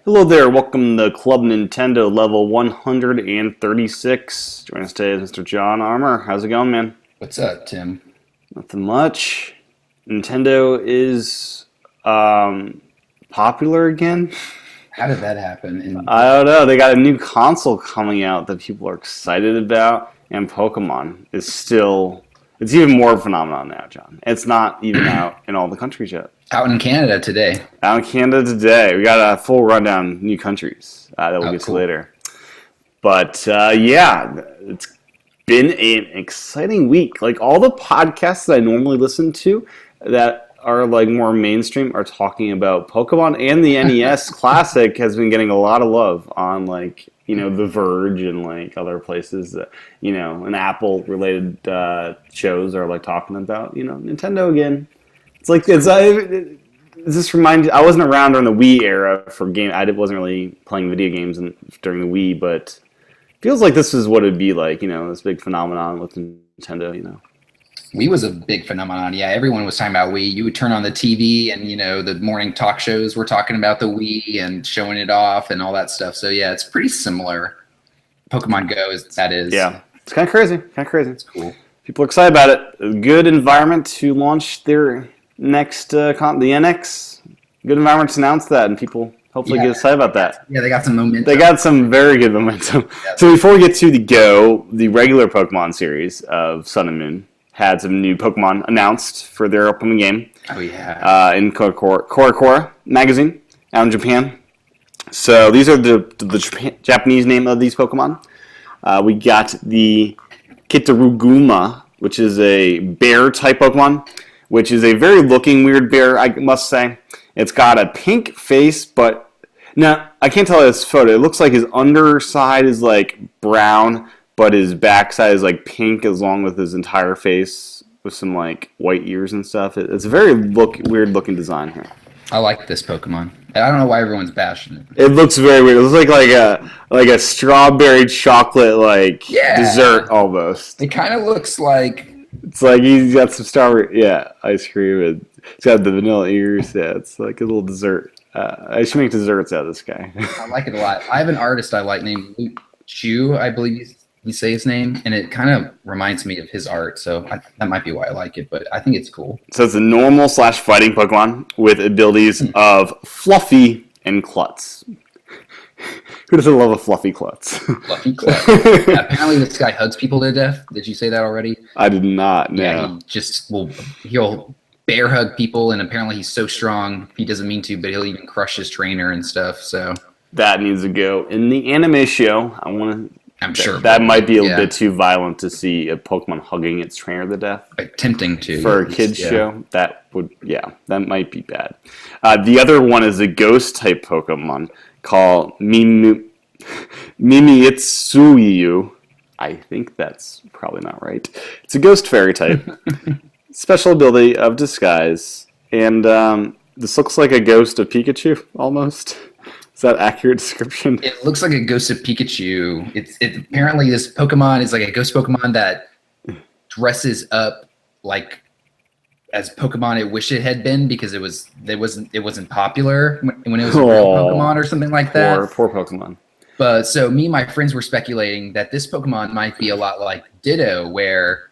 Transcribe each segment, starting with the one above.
Hello there, welcome to Club Nintendo level 136. Joining us today is Mr. John Armour. How's it going, man? What's up, Tim? Nothing much. Nintendo is popular again. How did that happen? And I don't know. They got a new console coming out that people are excited about, and Pokemon is still. It's even more of a phenomenon now, John. It's not even out in all the countries yet. out in Canada today. Out in Canada today. We got a full rundown of new countries that we'll get to Cool. later. But yeah, it's been an exciting week. Like all the podcasts that I normally listen to that are like more mainstream are talking about Pokemon, and the NES Classic has been getting a lot of love on like, The Verge and like other places that, and Apple related shows are like talking about, Nintendo again. It's like this reminds. I wasn't around during the Wii era for game. I wasn't really playing video games during the Wii, but it feels like this is what it'd be like. This big phenomenon with Nintendo. Wii was a big phenomenon. Yeah, everyone was talking about Wii. You would turn on the TV and, the morning talk shows were talking about the Wii and showing it off and all that stuff. So, yeah, it's pretty similar. Pokemon Go is. Yeah, it's kind of crazy. It's cool. People are excited about it. A good environment to launch their next the NX. Good environment to announce that, and people hopefully get excited about that. Yeah, they got some momentum. They got some very good momentum. Yeah. So before we get to the regular Pokemon series of Sun and Moon had some new Pokemon announced for their upcoming game. Oh, yeah. In Korokora magazine out in Japan. So these are the Japanese name of these Pokemon. We got the Kitaruguma, which is a bear-type Pokemon, which is a very looking weird bear, I must say. It's got a pink face, but now I can't tell this photo. It looks like his underside is like brown, but his backside is like pink, along with his entire face with some like white ears and stuff. It's a very weird looking design here. I like this Pokemon. I don't know why everyone's bashing it. It looks very weird. It looks like a strawberry chocolate dessert almost. It kind of looks like. It's like he's got some strawberry ice cream, and he's got the vanilla ears. Yeah, it's like a little dessert. I should make desserts out of this guy. I like it a lot. I have an artist I like named Luke Chu, I believe you say his name, and it kind of reminds me of his art, so that might be why I like it, but I think it's cool. So it's a normal / fighting Pokemon with abilities of Fluffy and Klutz. Who doesn't love a Fluffy Klutz? Fluffy Klutz. Yeah, apparently this guy hugs people to death. Did you say that already? I did not, no. Yeah, he'll bear hug people, and apparently he's so strong, he doesn't mean to, but he'll even crush his trainer and stuff, so. That needs to go. In the anime show, I'm sure that might be a bit too violent to see a Pokemon hugging its trainer to death. Attempting to. For a kid's show, that might be bad. The other one is a ghost-type Pokemon called Mimiitsuyu. I think that's probably not right. It's a ghost fairy type. Special ability of disguise. And this looks like a ghost of Pikachu, almost. Is that an accurate description? It looks like a ghost of Pikachu. Apparently this Pokemon is like a ghost Pokemon that dresses up like as Pokemon it wish it had been because it wasn't popular when it was a real Pokemon or something like that. Poor Pokemon. But so me and my friends were speculating that this Pokemon might be a lot like Ditto, where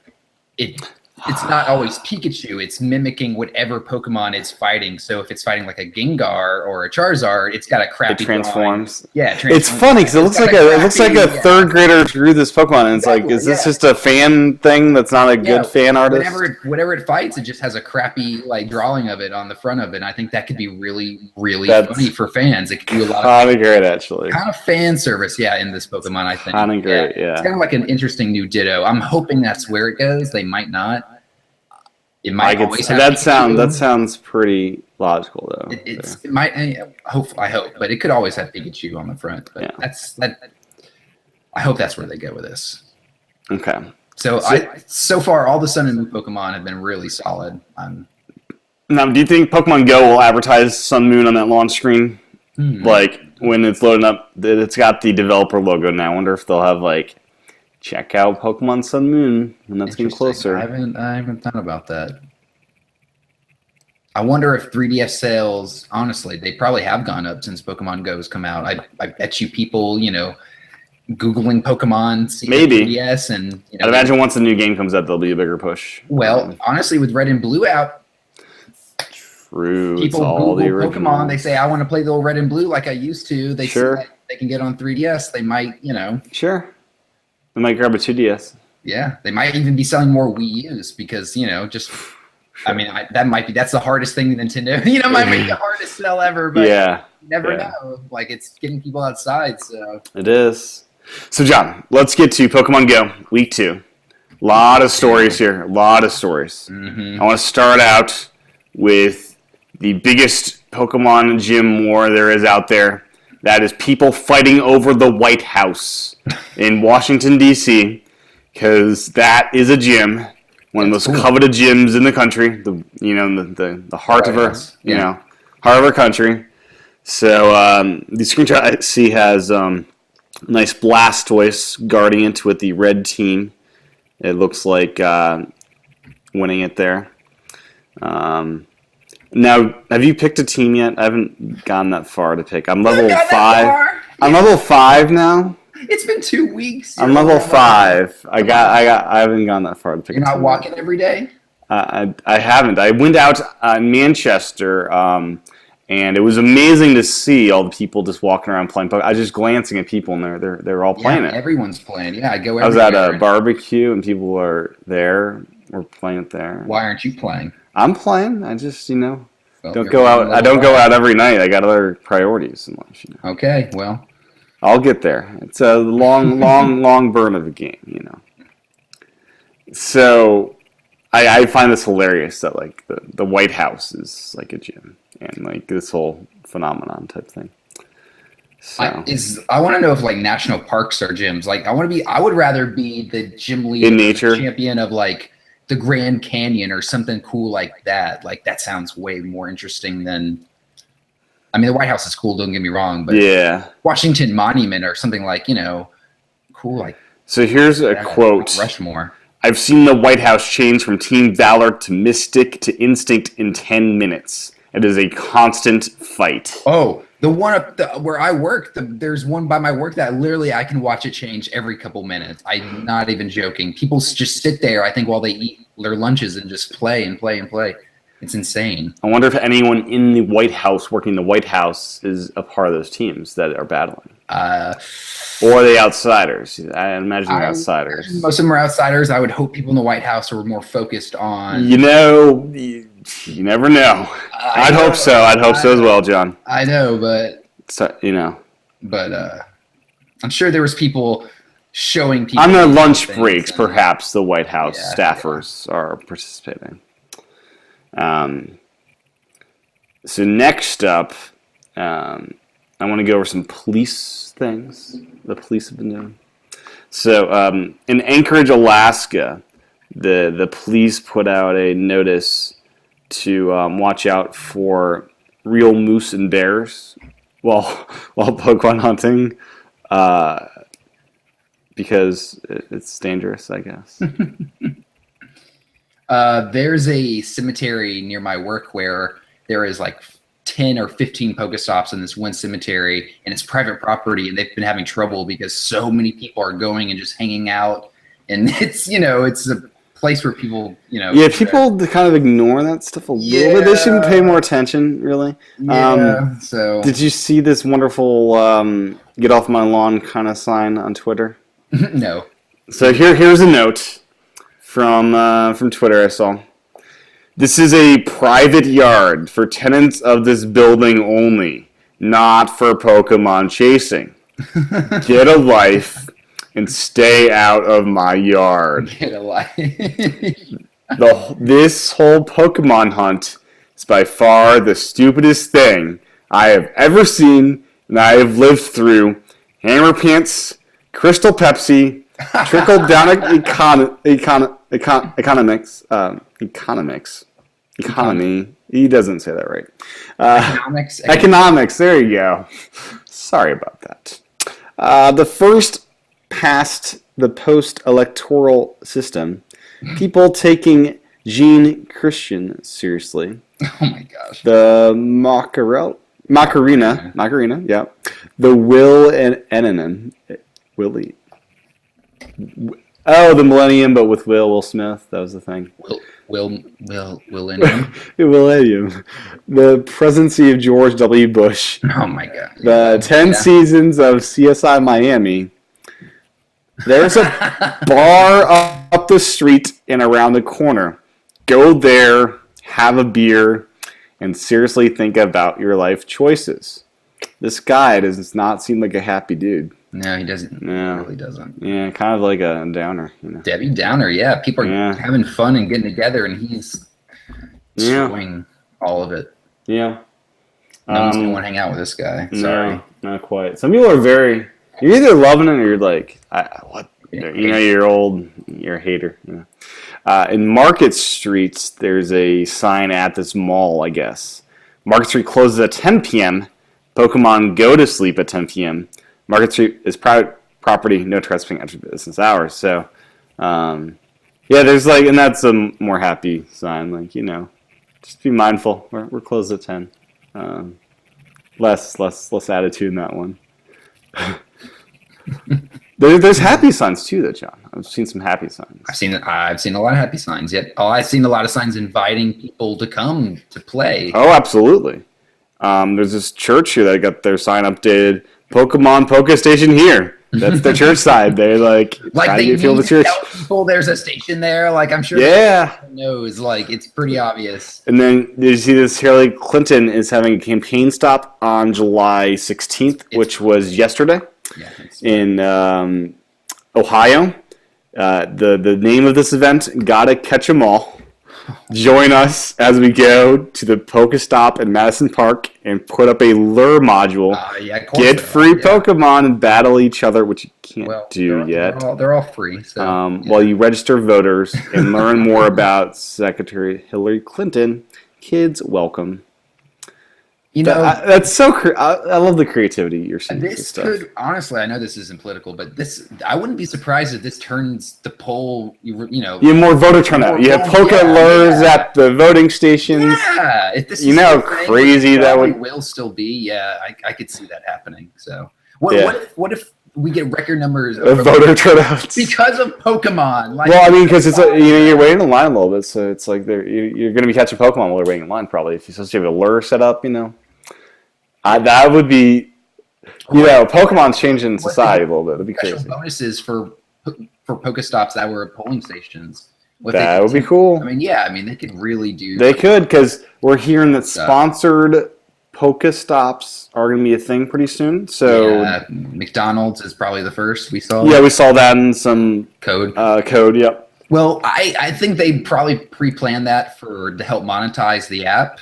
it's not always Pikachu. It's mimicking whatever Pokemon it's fighting. So if it's fighting like a Gengar or a Charizard, it's got a crappy. It transforms. Drawing. Yeah, it transforms. It's funny because it looks like a third grader drew this Pokemon, and it's like, is this just a fan thing that's not a good fan artist? Whenever it fights, it just has a crappy like drawing of it on the front of it. And I think that could be really, really funny for fans. It could do a lot of kind of great, actually. Kind of fan service, in this Pokemon. I think kind of great. Yeah, it's kind of like an interesting new Ditto. I'm hoping that's where it goes. They might not. It might always have that sounds pretty logical though. It might. I hope, but it could always have Pikachu on the front. But I hope that's where they go with this. Okay. So far, all the Sun and Moon Pokemon have been really solid. Now, do you think Pokemon Go will advertise Sun Moon on that launch screen? Like when it's loading up, it's got the developer logo now. I wonder if they'll have like. Check out Pokemon Sun Moon when that's getting closer. I haven't thought about that. I wonder if 3DS sales, honestly, they probably have gone up since Pokemon Go has come out. I bet you people, Googling Pokemon, see the Maybe. 3DS, and I'd imagine once a new game comes out, there'll be a bigger push. Well, honestly, with Red and Blue out, True. people all Google the originals. Pokemon. They say, "I want to play the old Red and Blue like I used to." They see that they can get on 3DS. They might, Sure. They might grab a 2DS. Yeah, they might even be selling more Wii U's because just. I mean, that's the hardest thing Nintendo, might be the hardest sell ever, but you never know. Like, it's getting people outside, so. It is. So, John, let's get to Pokemon Go, Week 2. A lot of stories here. A lot of stories. Mm-hmm. I want to start out with the biggest Pokemon gym war there is out there. That is people fighting over the White House in Washington, D.C., because that is a gym. One of the most coveted gyms in the country, the heart of our heart of our country. So the screenshot I see has nice Blastoise guarding it with the red team. It looks like winning it there. Now, have you picked a team yet? I haven't gotten that far to pick. I'm level 5. I'm level 5 now. It's been 2 weeks. I'm level 5. I haven't gone that far to pick. You're not walking every day? I haven't. I went out in Manchester, and it was amazing to see all the people just walking around playing. I was just glancing at people, and they're all playing it. Everyone's playing. Yeah, I go. I was at a barbecue, and people are there. We're playing it there. Why aren't you playing? I'm playing. I just don't go out. I don't go out every night. I got other priorities in life. Okay, well. I'll get there. It's a long burn of a game, So I find this hilarious that like the White House is like a gym and like this whole phenomenon type thing. So I want to know if like national parks are gyms. Like I would rather be the gym leader, in nature champion of like the Grand Canyon or something cool like that. Like that sounds way more interesting than. I mean, the White House is cool. Don't get me wrong, but Washington Monument or something like cool like. So here's a quote. Rushmore. I've seen the White House change from Team Valor to Mystic to Instinct in 10 minutes. It is a constant fight. Oh, the one up where I work, there's one by my work that literally I can watch it change every couple minutes. I'm not even joking. People just sit there, I think, while they eat their lunches and just play and play and play. It's insane. I wonder if anyone in the White House, working the White House, is a part of those teams that are battling. Or are they outsiders? I imagine they're outsiders. Most of them are outsiders. I would hope people in the White House are more focused on... You never know. I'd hope so. I'd hope so as well, John. I know, but... But I'm sure there was people showing people... On their lunch breaks, perhaps the White House staffers are participating. So next up, I want to go over some police things the police have been doing. So in Anchorage, Alaska, the police put out a notice to watch out for real moose and bears while Pokemon hunting, because it's dangerous, I guess. There's a cemetery near my work where there is like 10 or 15 Pokestops in this one cemetery, and it's private property, and they've been having trouble because so many people are going and just hanging out, and it's it's a place where people people kind of ignore that stuff a little bit. They shouldn't pay more attention, really. So did you see this wonderful "get off my lawn" kind of sign on Twitter? No. So here's a note from Twitter I saw. This is a private yard for tenants of this building only, not for Pokemon chasing. Get a life and stay out of my yard. Get a life. This whole Pokemon hunt is by far the stupidest thing I have ever seen and I have lived through. Hammer Pants, Crystal Pepsi, trickle down economy. He doesn't say that right. Economics. There you go. Sorry about that. The first past the post-electoral system, people taking Gene Christian, seriously. Oh my gosh. The Macarena, yeah. The Will and Enanen. Willie. Oh, the Millennium, but with Will Smith. That was the thing. Will Indian? Millennium. The presidency of George W. Bush. Oh my god. The 10 seasons of CSI Miami. There's a bar up the street and around the corner. Go there, have a beer, and seriously think about your life choices. This guy does not seem like a happy dude. No, he doesn't. No. He really doesn't. Yeah, kind of like a downer. Debbie Downer, yeah. People are having fun and getting together, and he's destroying all of it. Yeah. No one's going to want to hang out with this guy. Sorry. No, not quite. Some people are very... You're either loving it or you're like, what? You're a hater. In Market Street, there's a sign at this mall, I guess. Market Street closes at 10 p.m. Pokemon go to sleep at 10 p.m. Market Street is private property, no trespassing after business hours. So, there's and that's a more happy sign. Just be mindful. We're closed at 10. Less attitude in that one. There's happy signs too, though, John. I've seen some happy signs. I've seen a lot of happy signs. I've seen a lot of signs inviting people to come to play. Oh, absolutely. There's this church here that got their sign updated. Pokemon Poke Station here. That's the church side. They're they feel the church. Tell people there's a station there. I'm sure. Yeah. Knows. It's pretty obvious. And then did you see this? Hillary Clinton is having a campaign stop on July 16th, which was yesterday. Yeah, in Ohio. The name of this event, Gotta Catch 'Em All. Join us as we go to the Pokestop in Madison Park and put up a lure module. Get free Pokemon and battle each other, which you can't do yet. They're all free. So, while you register voters and learn more about Secretary Hillary Clinton, kids welcome. That's so. I love the creativity you're seeing. This could honestly. I know this isn't political, but I wouldn't be surprised if this turns the poll. You have more voter turnout. You have Poke lures at the voting stations. Yeah, if this how crazy that will still be. Yeah, I could see that happening. So what if we get record numbers of voter turnouts because of Pokemon? Because it's you're waiting in line a little bit, so it's you're going to be catching Pokemon while you're waiting in line. Probably if you're supposed to have a lure set up, that would be, Pokemon's changing society a little bit. That'd be crazy. Bonuses for Pokestops that were at polling stations. That would be cool. They could really do. They could, because we're hearing that sponsored Pokestops are going to be a thing pretty soon. So McDonald's is probably the first we saw. Yeah, we saw that in some code. Yep. Well, I think they probably pre-planned that to help monetize the app.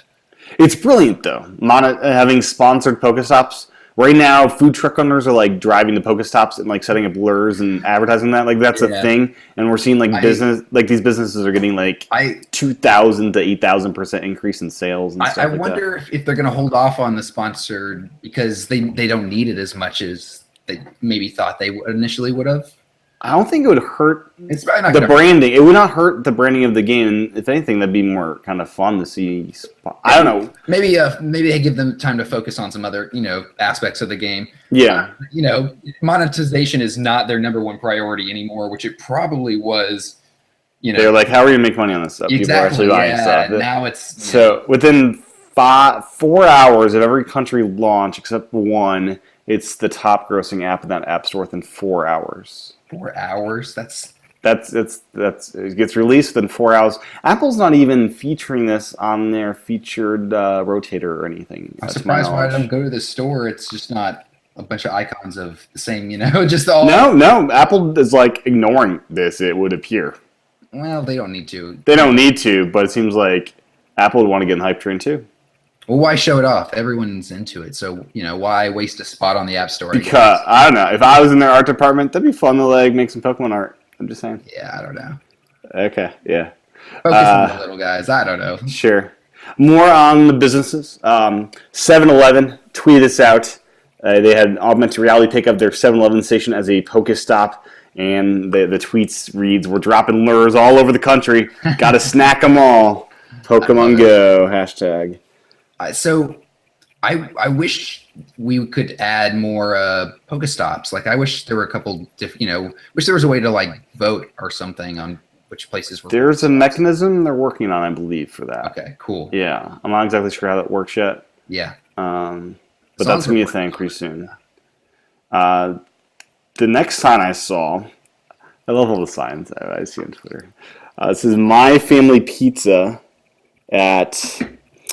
It's brilliant though. Having sponsored Pokestops. Right now, food truck owners are driving the Pokestops and setting up lures and advertising that. That's a thing, and we're seeing these businesses are getting 2,000 to 8,000% increase in sales and stuff. I wonder if they're going to hold off on the sponsored because they don't need it as much as they maybe thought they initially would have. I don't think it would hurt the branding. It would not hurt the branding of the game. If anything, that'd be more kind of fun to see. I don't know. Maybe they give them time to focus on some other aspects of the game. Yeah. Monetization is not their number one priority anymore, which it probably was. They're like, how are we gonna make money on this stuff? Exactly. People are actually buying stuff. Now it's so within 4 hours of every country launch except one, it's the top grossing app in that app store within 4 hours. 4 hours? It gets released within 4 hours. Apple's not even featuring this on their featured rotator or anything. I'm surprised why I don't go to the store. It's just not a bunch of icons of the same, just all. No. Apple is ignoring this. It would appear. Well, they don't need to. They don't need to, but it seems like Apple would want to get in the hype train too. Well, why show it off? Everyone's into it, so why waste a spot on the App Store? Because I don't know. If I was in their art department, that'd be fun to make some Pokemon art. I'm just saying. Yeah, I don't know. Okay, yeah. Focus on the little guys. I don't know. Sure. More on the businesses. 7-Eleven tweeted this out. They had augmented reality pick up their 7-Eleven station as a Pokestop And the tweets reads, "We're dropping lures all over the country. Got to snack them all. Pokemon Go hashtag." So I wish we could add more Pokestops. Like I wish there were a couple different, wish there was a way to like vote or something on which places were. There's a mechanism they're working on, I believe, for that. Okay, cool. Yeah, I'm not exactly sure how that works yet. Yeah. But that's going to be a thing pretty soon. The next sign I saw, I love all the signs I see on Twitter. This is My Family Pizza at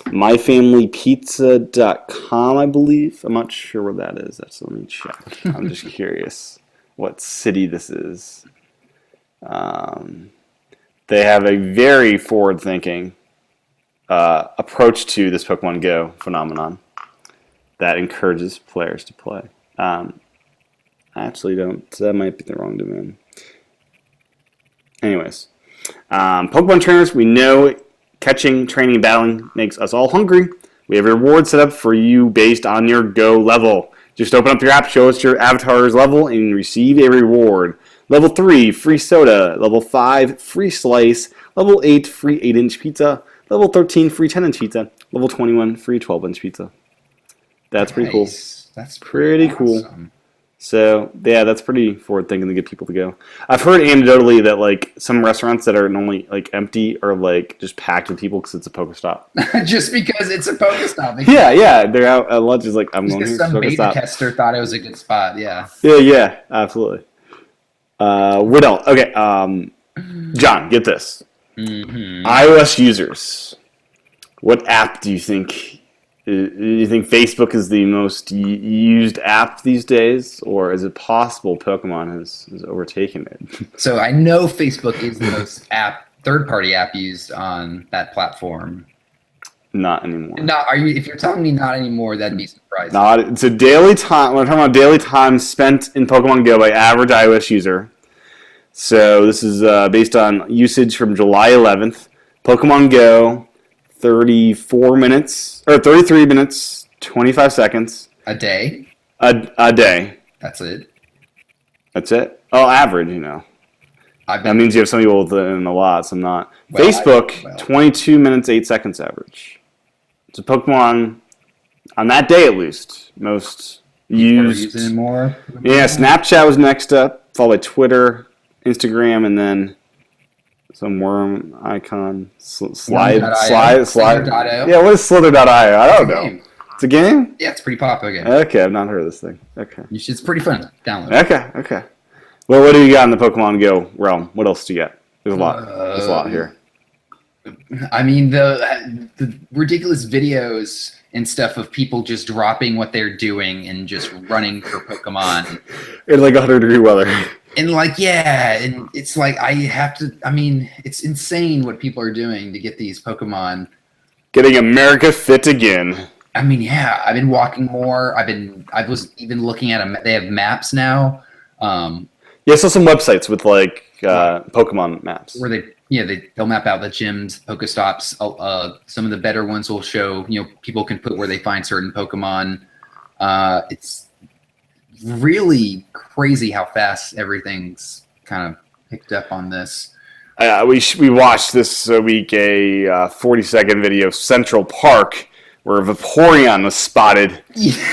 myfamilypizza.com, I believe. I'm not sure where that is. Let me check. I'm just curious what city this is. They have a very forward-thinking approach to this Pokemon Go phenomenon that encourages players to play. I actually don't. That might be the wrong domain. Anyways, Pokemon trainers, we know catching, training, and battling makes us all hungry. We have a reward set up for you based on your Go level. Just open up your app, show us your avatar's level, and receive a reward. Level 3, free soda. Level 5, free slice. Level 8, free 8-inch pizza. Level 13, free 10-inch pizza. Level 21, free 12-inch pizza. That's pretty cool. That's pretty cool. Awesome. So, yeah, that's pretty forward-thinking to get people to go. I've heard anecdotally that, like, some restaurants that are normally, like, empty are, like, just packed with people because it's a Pokestop. Just because it's a Pokestop. Yeah. They're out at lunch. It's like, I'm going here. Some beta tester thought it was a good spot, yeah. Yeah, absolutely. What else? Okay, John, get this. Mm-hmm. iOS users, what app do you think? Do you think Facebook is the most used app these days, or is it possible Pokemon has overtaken it? So I know Facebook is the most third-party app used on that platform. Not anymore. If you're telling me not anymore, that'd be surprising. It's a daily time. We're talking about daily time spent in Pokemon Go by average iOS user. So this is based on usage from July 11th. Pokemon Go, 33 minutes, 25 seconds. A day? A day. That's it? That's it? Oh, average, That means you have some people in a lot, some not. Well, Facebook, 22 minutes, 8 seconds average. It's a Pokemon, on that day at least, most used. Using more? Yeah, Snapchat was next up, followed by Twitter, Instagram, and then some worm icon. Slide. Yeah, what is Slither.io? I don't know. It's a game? Yeah, it's a pretty popular game. Okay, I've not heard of this thing. Okay. It's pretty fun. Download it. Okay. Well, what do you got in the Pokemon Go realm? What else do you get? There's a lot. There's a lot here. I mean, the ridiculous videos and stuff of people just dropping what they're doing and just running for Pokemon. In like 100-degree weather. And and it's like it's insane what people are doing to get these Pokemon. Getting America fit again. I mean, yeah, I've been walking more. I was even looking at they have maps now. Yeah, I saw some websites with like Pokemon maps. Where they'll map out the gyms, Pokestops. Some of the better ones will show, people can put where they find certain Pokemon. It's really crazy how fast everything's kind of picked up on this. We watched this week a 40-second video of Central Park where Vaporeon was spotted,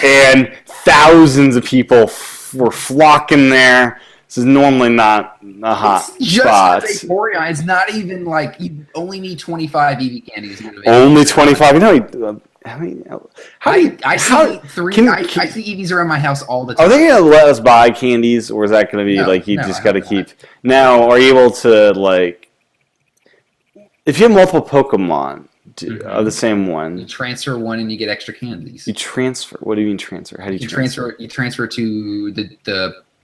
and thousands of people were flocking there. This is normally not a hot spot. Just Vaporeon. It's not even like you only need 25 EV candies. Only 25? I see EVs around my house all the time. Are they going to let us buy candies, or is that going to be just got to keep? Now, are you able to if you have multiple Pokemon of the same one, you transfer one and you get extra candies. You transfer? What do you mean transfer? How do you transfer? You transfer to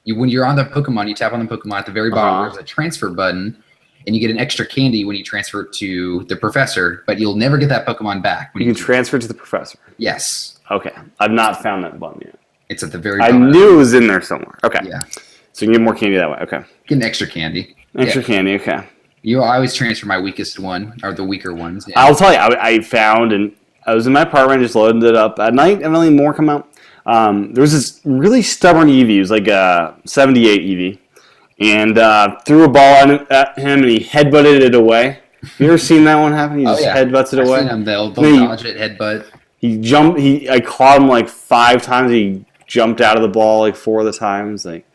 when you're on the Pokemon, you tap on the Pokemon at the very bottom. There's a transfer button, and you get an extra candy when you transfer it to the professor, but you'll never get that Pokemon back. You can transfer to the professor? Yes. Okay. I've not found that button yet. It's at the very bottom. I knew it was in there somewhere. Okay. Yeah. So you can get more candy that way. Okay. Get an extra candy. Candy, okay. I always transfer my weakest one, or the weaker ones. Yeah. I'll tell you, I found, and I was in my apartment, just loaded it up at night, and really more come out. There was this really stubborn Eevee. It was like a 78 Eevee. and threw a ball at him, and he headbutted it away. You ever seen that one happen? He Oh just yeah, headbutts it I've away. seen them. They'll He, dodge it, headbutt. he jumped. I caught him like 5 times. He jumped out of the ball like 4 of the times. Like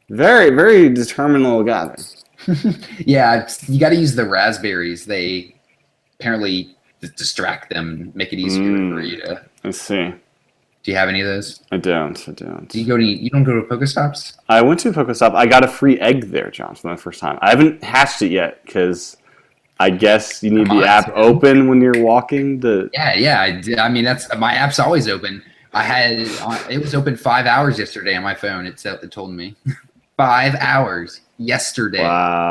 very, very determined little guy there. Yeah, you got to use the raspberries. They apparently distract them, make it easier for you to. Let's see. Do you have any of those? I don't. Do you go to? You don't go to Pokestops? I went to Pokestop. I got a free egg there, John, for the first time. I haven't hatched it yet because I guess you need the app open when you're walking. Yeah. I mean, that's my app's always open. I had it was open 5 hours yesterday on my phone. It told me 5 hours yesterday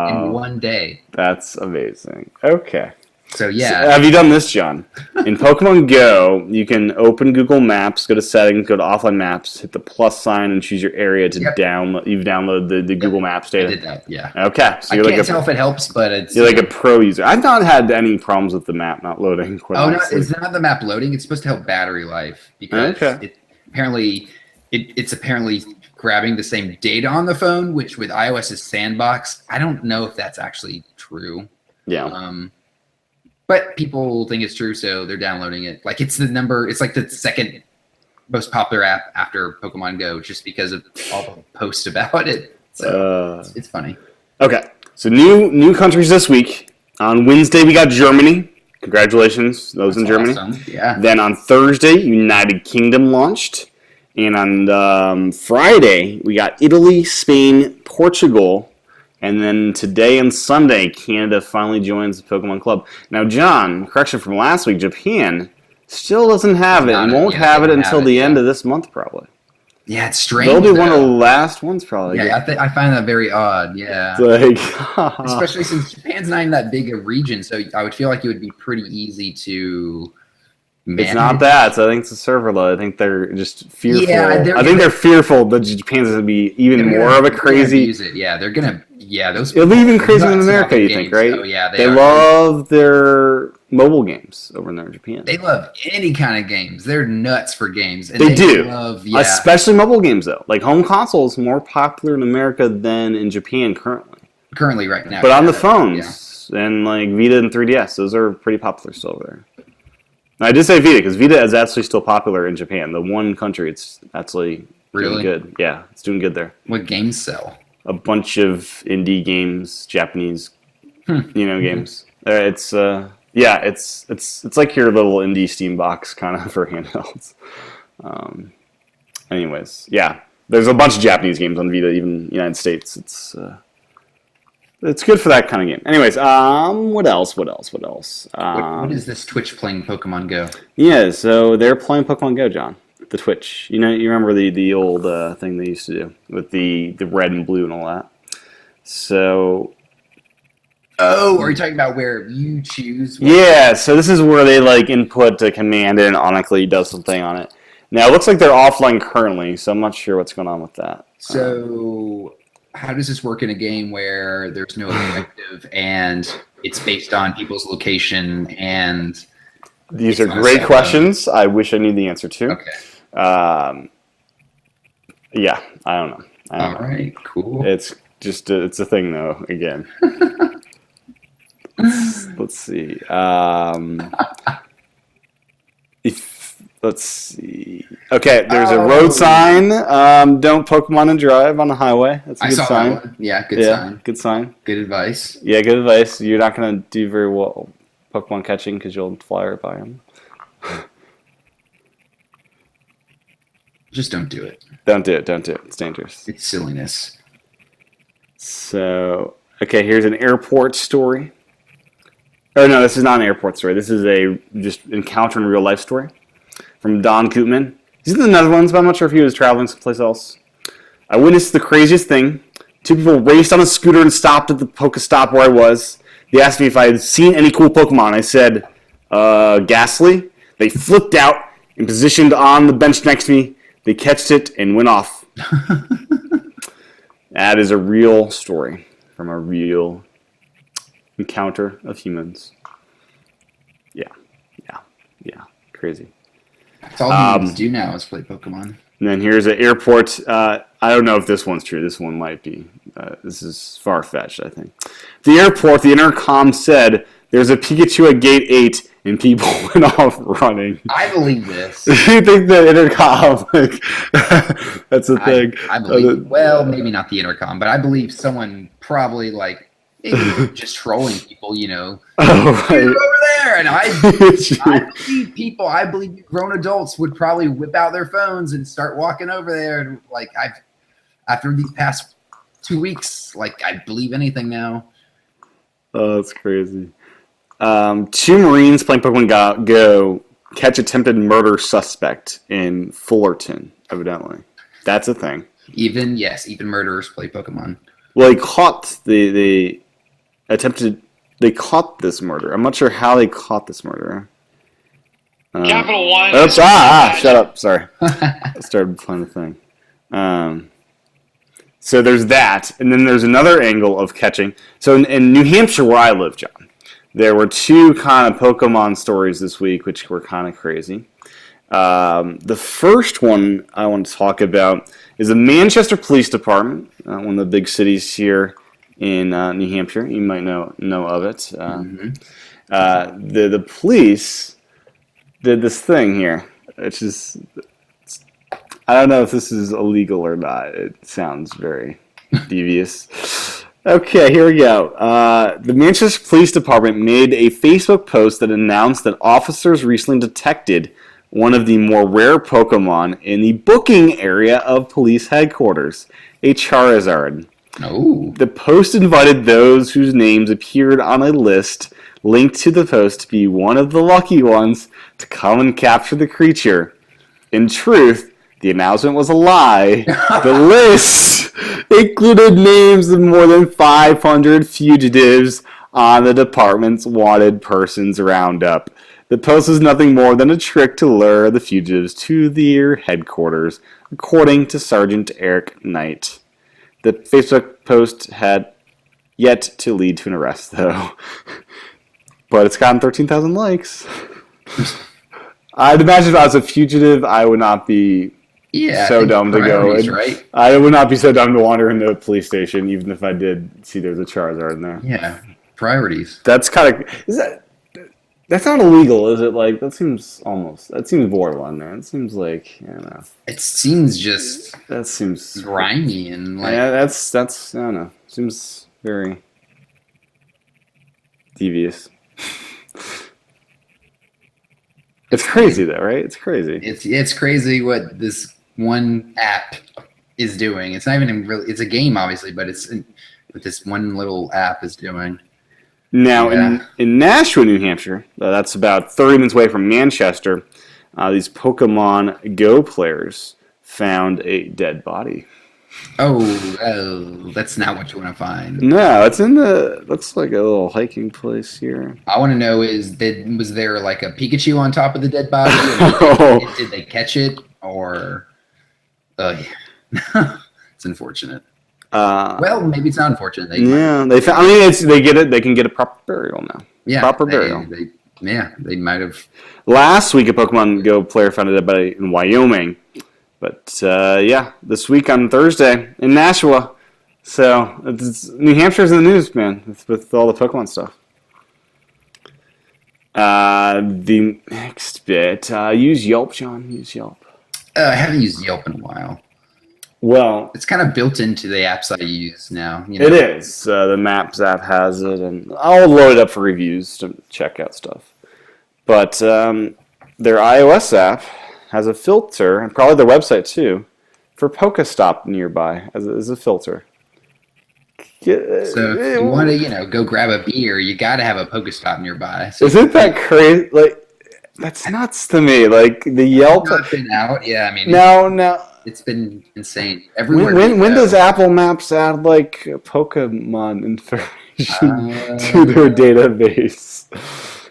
in one day. That's amazing. Okay. So yeah. So, have you done this, John? In Pokemon Go, you can open Google Maps, go to settings, go to offline maps, hit the plus sign, and choose your area to download. You've downloaded the Google Maps data. I did that. Yeah. Okay. So I can't tell if it helps, but you're like a pro user. I've not had any problems with the map not loading. It's not the map loading. It's supposed to help battery life because it's apparently grabbing the same data on the phone, which with iOS's sandbox, I don't know if that's actually true. Yeah. But people think it's true, so they're downloading it. Like it's like the second most popular app after Pokemon Go, just because of all the posts about it. So it's funny. Okay, so new countries this week. On Wednesday we got Germany. Congratulations, those in Germany. Awesome. Yeah. Then on Thursday, United Kingdom launched, and on Friday we got Italy, Spain, Portugal. And then today and Sunday, Canada finally joins the Pokemon Club. Now, John, correction from last week, Japan still doesn't have it and won't have it until the end of this month, probably. Yeah, it's strange. They'll be one of the last ones, probably. Yeah, I find that very odd. Yeah. Especially since Japan's not even that big a region, so I would feel like it would be pretty easy to manage. It's not that. So I think it's a server load. I think they're just fearful. Yeah, I think they're fearful that Japan's going to be even more of a crazy. Use it. Yeah, they're going to. Yeah, those. It'll be even crazier than America, you think, right? Oh yeah, they love their mobile games over there in Japan. They love any kind of games. They're nuts for games. And they do, especially mobile games though. Like home console is more popular in America than in Japan currently. Currently, right now. But on the phones and like Vita and 3DS, those are pretty popular still over there. Now, I did say Vita because Vita is actually still popular in Japan. The one country it's actually doing good. Yeah, it's doing good there. What games sell? A bunch of indie games, Japanese, games. It's like your little indie Steam box kind of for handhelds. Anyways, yeah, there's a bunch of Japanese games on Vita, even United States. It's good for that kind of game. Anyways, what else? What is this Twitch playing Pokemon Go? Yeah, so they're playing Pokemon Go, John. The Twitch. You remember the old thing they used to do with the red and blue and all that. So. Oh, are you talking about where you choose? Yeah, so this is where they input a command and it automatically does something on it. Now it looks like they're offline currently, so I'm not sure what's going on with that. So how does this work in a game where there's no objective and it's based on people's location and? These are great questions. I wish I knew the answer to. Okay. Yeah, I don't know. All right, cool. It's just it's a thing though. Again, let's see. Let's see. Okay, there's a road sign. Don't Pokemon and drive on the highway. That's a good sign. That one. Yeah, good sign. Good sign. Good advice. Yeah, good advice. You're not gonna do very well Pokemon catching because you'll fly right by them. Just don't do it. Don't do it. It's dangerous. It's silliness. So, okay, here's an airport story. Oh, no, this is not an airport story. This is a just encounter in real life story from Don Koopman. He's in the Netherlands, but I'm not sure if he was traveling someplace else. I witnessed the craziest thing. 2 people raced on a scooter and stopped at the Pokestop where I was. They asked me if I had seen any cool Pokemon. I said, Ghastly. They flipped out and positioned on the bench next to me. They catched it and went off. That is a real story from a real encounter of humans. Yeah. Crazy. That's all humans do now is play Pokemon. And then here's an airport. I don't know if this one's true. This one might be. This is far-fetched, I think. The airport, the intercom said, there's a Pikachu at gate 8, and people went off running. I believe this. You think the intercom, that's the thing? I believe, well, maybe not the intercom, but I believe someone probably, like, maybe just trolling people, you know. Oh, right. You're over there! And I believe grown adults would probably whip out their phones and start walking over there. And, like, after these past 2 weeks, like, I believe anything now. Oh, that's crazy. 2 Marines playing Pokemon Go catch attempted murder suspect in Fullerton, evidently. That's a thing. Even murderers play Pokemon. Well, they caught they caught this murder. I'm not sure how they caught this murderer. Capital One. Oops, shut up. Sorry. I started playing the thing. So there's that, and then there's another angle of catching. So in New Hampshire, where I live, John, there were 2 kind of Pokemon stories this week, which were kind of crazy. The first one I want to talk about is the Manchester Police Department, one of the big cities here in New Hampshire. You might know of it. The police did this thing here, which is, I don't know if this is illegal or not. It sounds very devious. Okay, here we go. The Manchester Police Department made a Facebook post that announced that officers recently detected one of the more rare Pokemon in the booking area of police headquarters, a Charizard. Oh. The post invited those whose names appeared on a list linked to the post to be one of the lucky ones to come and capture the creature. In truth, the announcement was a lie. The list included names of more than 500 fugitives on the department's wanted persons roundup. The post was nothing more than a trick to lure the fugitives to their headquarters, according to Sergeant Eric Knight. The Facebook post had yet to lead to an arrest, though. But it's gotten 13,000 likes. I'd imagine if I was a fugitive, I would not be so dumb to go. Right? I would not be so dumb to wander into a police station, even if I did see there's a Charizard in there. Yeah, priorities. That's kind of... That's not illegal, is it? Like, that seems borderline, man. It seems like, I don't know. It seems just... That seems... grimy and like... Yeah, that's, I don't know. Seems very devious. It's crazy, though, right? It's crazy. It's crazy what this one app is doing. It's not even really... It's a game, obviously, but it's what this one little app is doing. Now, in Nashua, New Hampshire, that's about 30 minutes away from Manchester, these Pokemon Go players found a dead body. Oh, that's not what you want to find. No, it's looks like a little hiking place here. I want to know was there like a Pikachu on top of the dead body? Did they catch it? Or, it's unfortunate. Well, maybe it's not unfortunate. They can get a proper burial now. Yeah, proper burial. They might have. Last week, a Pokemon Go player found a dead body in Wyoming, but this week on Thursday in Nashua. So New Hampshire's in the news, man, with all the Pokemon stuff. The next bit, use Yelp, John. Use Yelp. I haven't used Yelp in a while. Well, it's kind of built into the apps I use now. You know? It is. The Maps app has it, and I'll load it up for reviews to check out stuff. But their iOS app has a filter, and probably their website too, for Pokestop nearby as a filter. So if you want to, go grab a beer, you got to have a Pokestop nearby. So isn't that crazy? Like, that's nuts to me. Like the Yelp. Not been out. Yeah, I mean. No. It's been insane. Everywhere. When does Apple Maps add like Pokemon information to their database?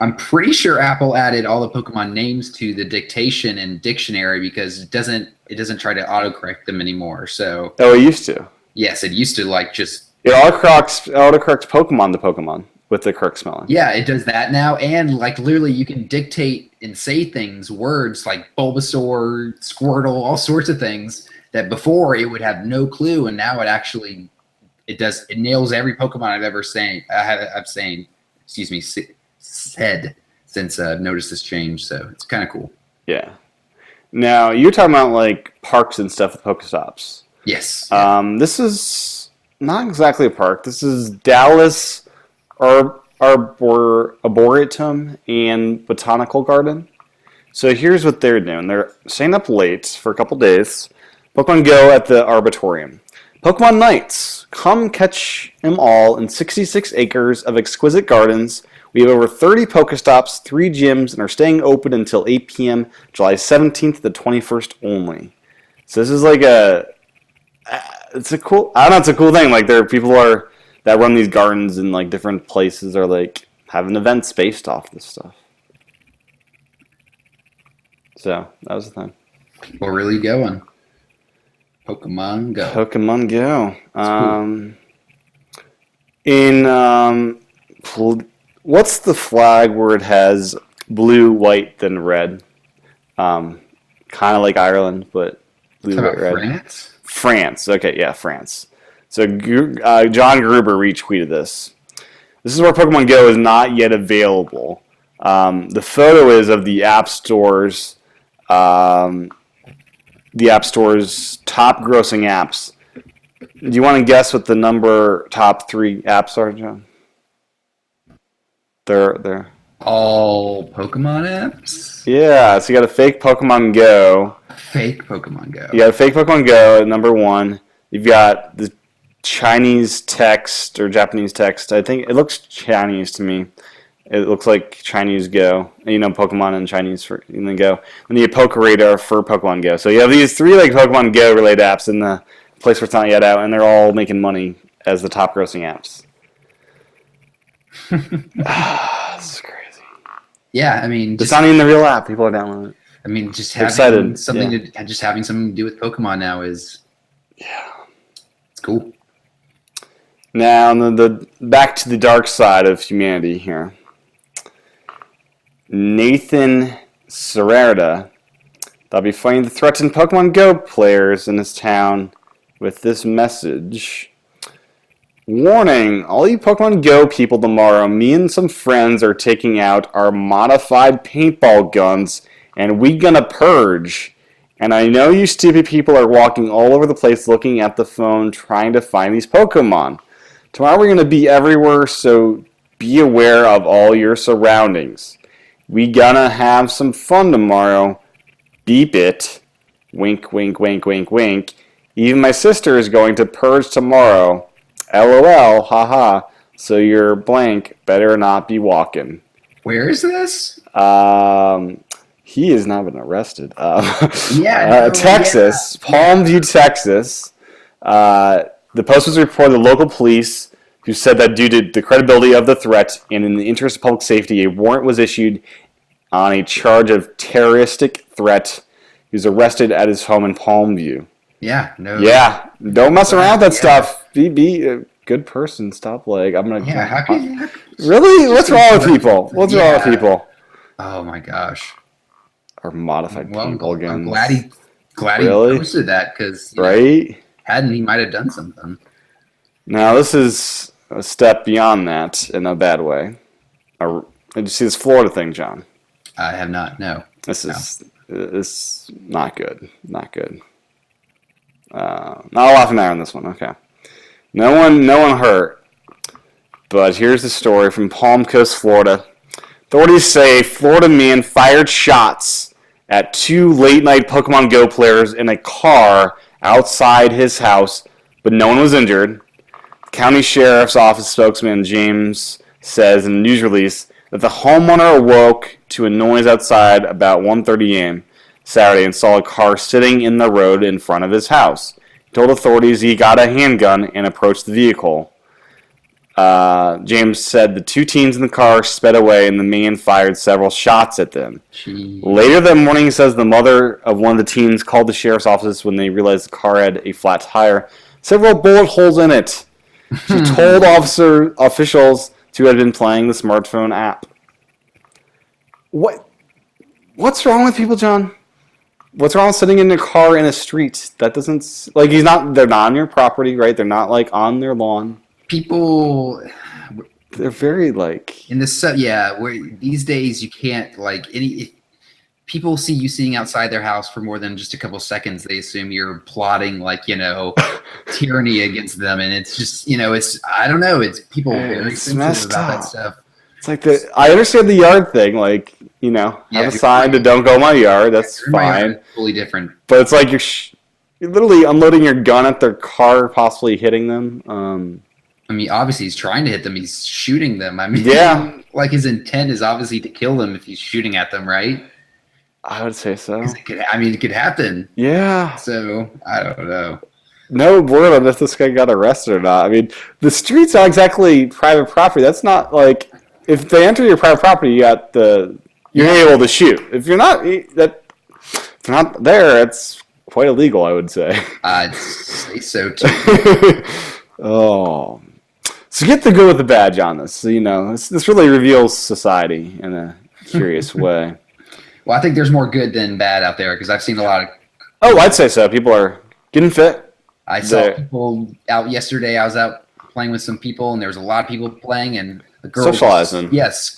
I'm pretty sure Apple added all the Pokemon names to the dictation and dictionary because it doesn't try to autocorrect them anymore. So it used to. Yes, it used to just it autocorrects Pokemon to Pokemon with the Kirk smelling. Yeah, it does that now, and like literally, you can dictate and say things, words like Bulbasaur, Squirtle, all sorts of things that before it would have no clue, and now it does. It nails every Pokemon I've ever said since I've noticed this change. So it's kind of cool. Yeah. Now you're talking about like parks and stuff with Pokestops. Yes. This is not exactly a park. This is Dallas Arboretum and Botanical Garden. So here's what they're doing. They're staying up late for a couple days. Pokemon Go at the Arboretum. Pokemon Nights. Come catch them all in 66 acres of exquisite gardens. We have over 30 Pokestops, 3 gyms, and are staying open until 8 p.m. July 17th to the 21st only. So this is like it's a cool thing. Like there are people that run these gardens in like different places are like having events based off this stuff. So that was the thing. People really going. Pokemon Go. Pokemon Go. Cool. What's the flag where it has blue, white, then red? Kind of like Ireland, but blue, white, red. France? France. Okay, yeah, France. So John Gruber retweeted this. This is where Pokemon Go is not yet available. The photo is of the App Store's top grossing apps. Do you want to guess what the top 3 apps are, John? They're all Pokemon apps? Yeah, so you got a fake Pokemon Go. Fake Pokemon Go. You got a fake Pokemon Go at number 1. You've got the Chinese text or Japanese text. I think it looks Chinese to me. It looks like Chinese Go. You know, Pokemon in Chinese in the Go. And you have Pokeradar for Pokemon Go. So you have these 3 like Pokemon Go related apps in the place where it's not yet out, and they're all making money as the top grossing apps. This is crazy. Yeah, I mean, it's not even the real app. People are downloading it. I mean, just having something to do with Pokemon now is it's cool. Now, the back to the dark side of humanity here. Nathan Serrata thought it'd be funny to threaten Pokemon Go players in his town with this message. Warning, all you Pokemon Go people tomorrow, me and some friends are taking out our modified paintball guns and we gonna purge. And I know you stupid people are walking all over the place looking at the phone trying to find these Pokemon. Tomorrow we're gonna be everywhere, so be aware of all your surroundings. We gonna have some fun tomorrow. Beep it. Wink, wink, wink, wink, wink. Even my sister is going to purge tomorrow. LOL, haha. So your blank better not be walking. Where is this? He has not been arrested. Texas, Palmview, Texas. The post was reported to local police, who said that due to the credibility of the threat and in the interest of public safety, a warrant was issued on a charge of terroristic threat. He was arrested at his home in Palmview. Yeah, no. Yeah, don't mess around with that stuff. Be a good person. Stop, like, I'm gonna. Yeah, how can really? What's wrong with people? What's wrong with people? Oh my gosh. Or modified paintball guns. I'm glad he posted that because hadn't he might have done something. Now this is a step beyond that in a bad way. Did you see this Florida thing, John? I have not. No. This is not good. Not good. Not a laughing matter on this one. Okay. No one hurt. But here's the story from Palm Coast, Florida. Authorities say Florida man fired shots at 2 late-night Pokemon Go players in a car outside his house, but no one was injured. County Sheriff's Office spokesman James says in a news release that the homeowner awoke to a noise outside about 1:30 a.m. Saturday and saw a car sitting in the road in front of his house. He told authorities he got a handgun and approached the vehicle. James said the 2 teens in the car sped away and the man fired several shots at them. Jeez. Later that morning, he says the mother of one of the teens called the sheriff's office when they realized the car had a flat tire, several bullet holes in it. She told officials who had been playing the smartphone app. What's wrong with people, John? What's wrong with sitting in a car in a street? That doesn't like they're not on your property, right? They're not like on their lawn. People, they're very like in the where these days you can't like if people see you sitting outside their house for more than just a couple seconds, they assume you're plotting like tyranny against them, and it's just it's I don't know, it's people very sensitive about that stuff. It's like I understand the yard thing, like have a sign to don't go in my yard. That's fine. Yard, totally different. But it's like you're literally unloading your gun at their car, possibly hitting them. I mean, obviously he's trying to hit them. He's shooting them. I mean, like his intent is obviously to kill them if he's shooting at them, right? I would say so. It could happen. Yeah. So I don't know. No word on if this guy got arrested or not. I mean, the street's not exactly private property. That's not like if they enter your private property, you're able to shoot. If you're not there, it's quite illegal, I would say. I'd say so too. Oh. So get the good with the bad, John. This really reveals society in a curious way. Well, I think there's more good than bad out there because I've seen a lot of. Oh, I'd say so. People are getting fit. I saw people out yesterday. I was out playing with some people, and there was a lot of people playing, and the girl socializing.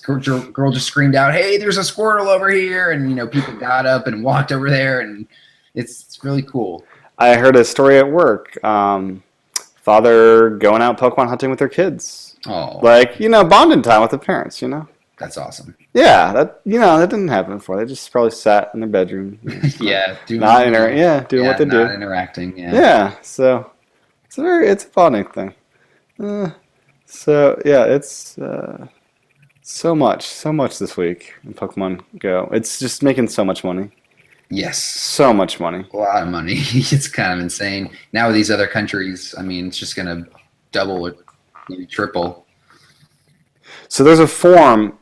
Girl just screamed out, "Hey, there's a Squirtle over here!" And people got up and walked over there, and it's really cool. I heard a story at work. Father going out Pokemon hunting with their kids. Oh, like bonding time with the parents. That's awesome. Yeah, that didn't happen before. They just probably sat in their bedroom. Doing what they do. Not interacting. Yeah. Yeah, so it's a bonding thing. It's so much this week in Pokemon Go. It's just making so much money. Yes. So much money. A lot of money. It's kind of insane. Now with these other countries, I mean, it's just going to double or maybe triple. So there's a form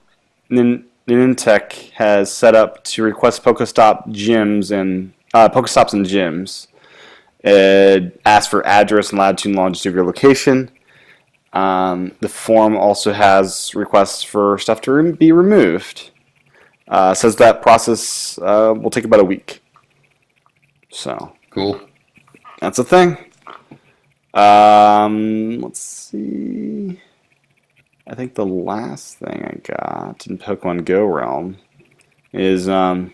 Niantic has set up to request Pokestops and gyms. It asks for address and latitude and longitude of your location. The form also has requests for stuff to be removed. Says that process will take about a week. So cool. That's a thing. Let's see. I think the last thing I got in Pokemon Go realm is are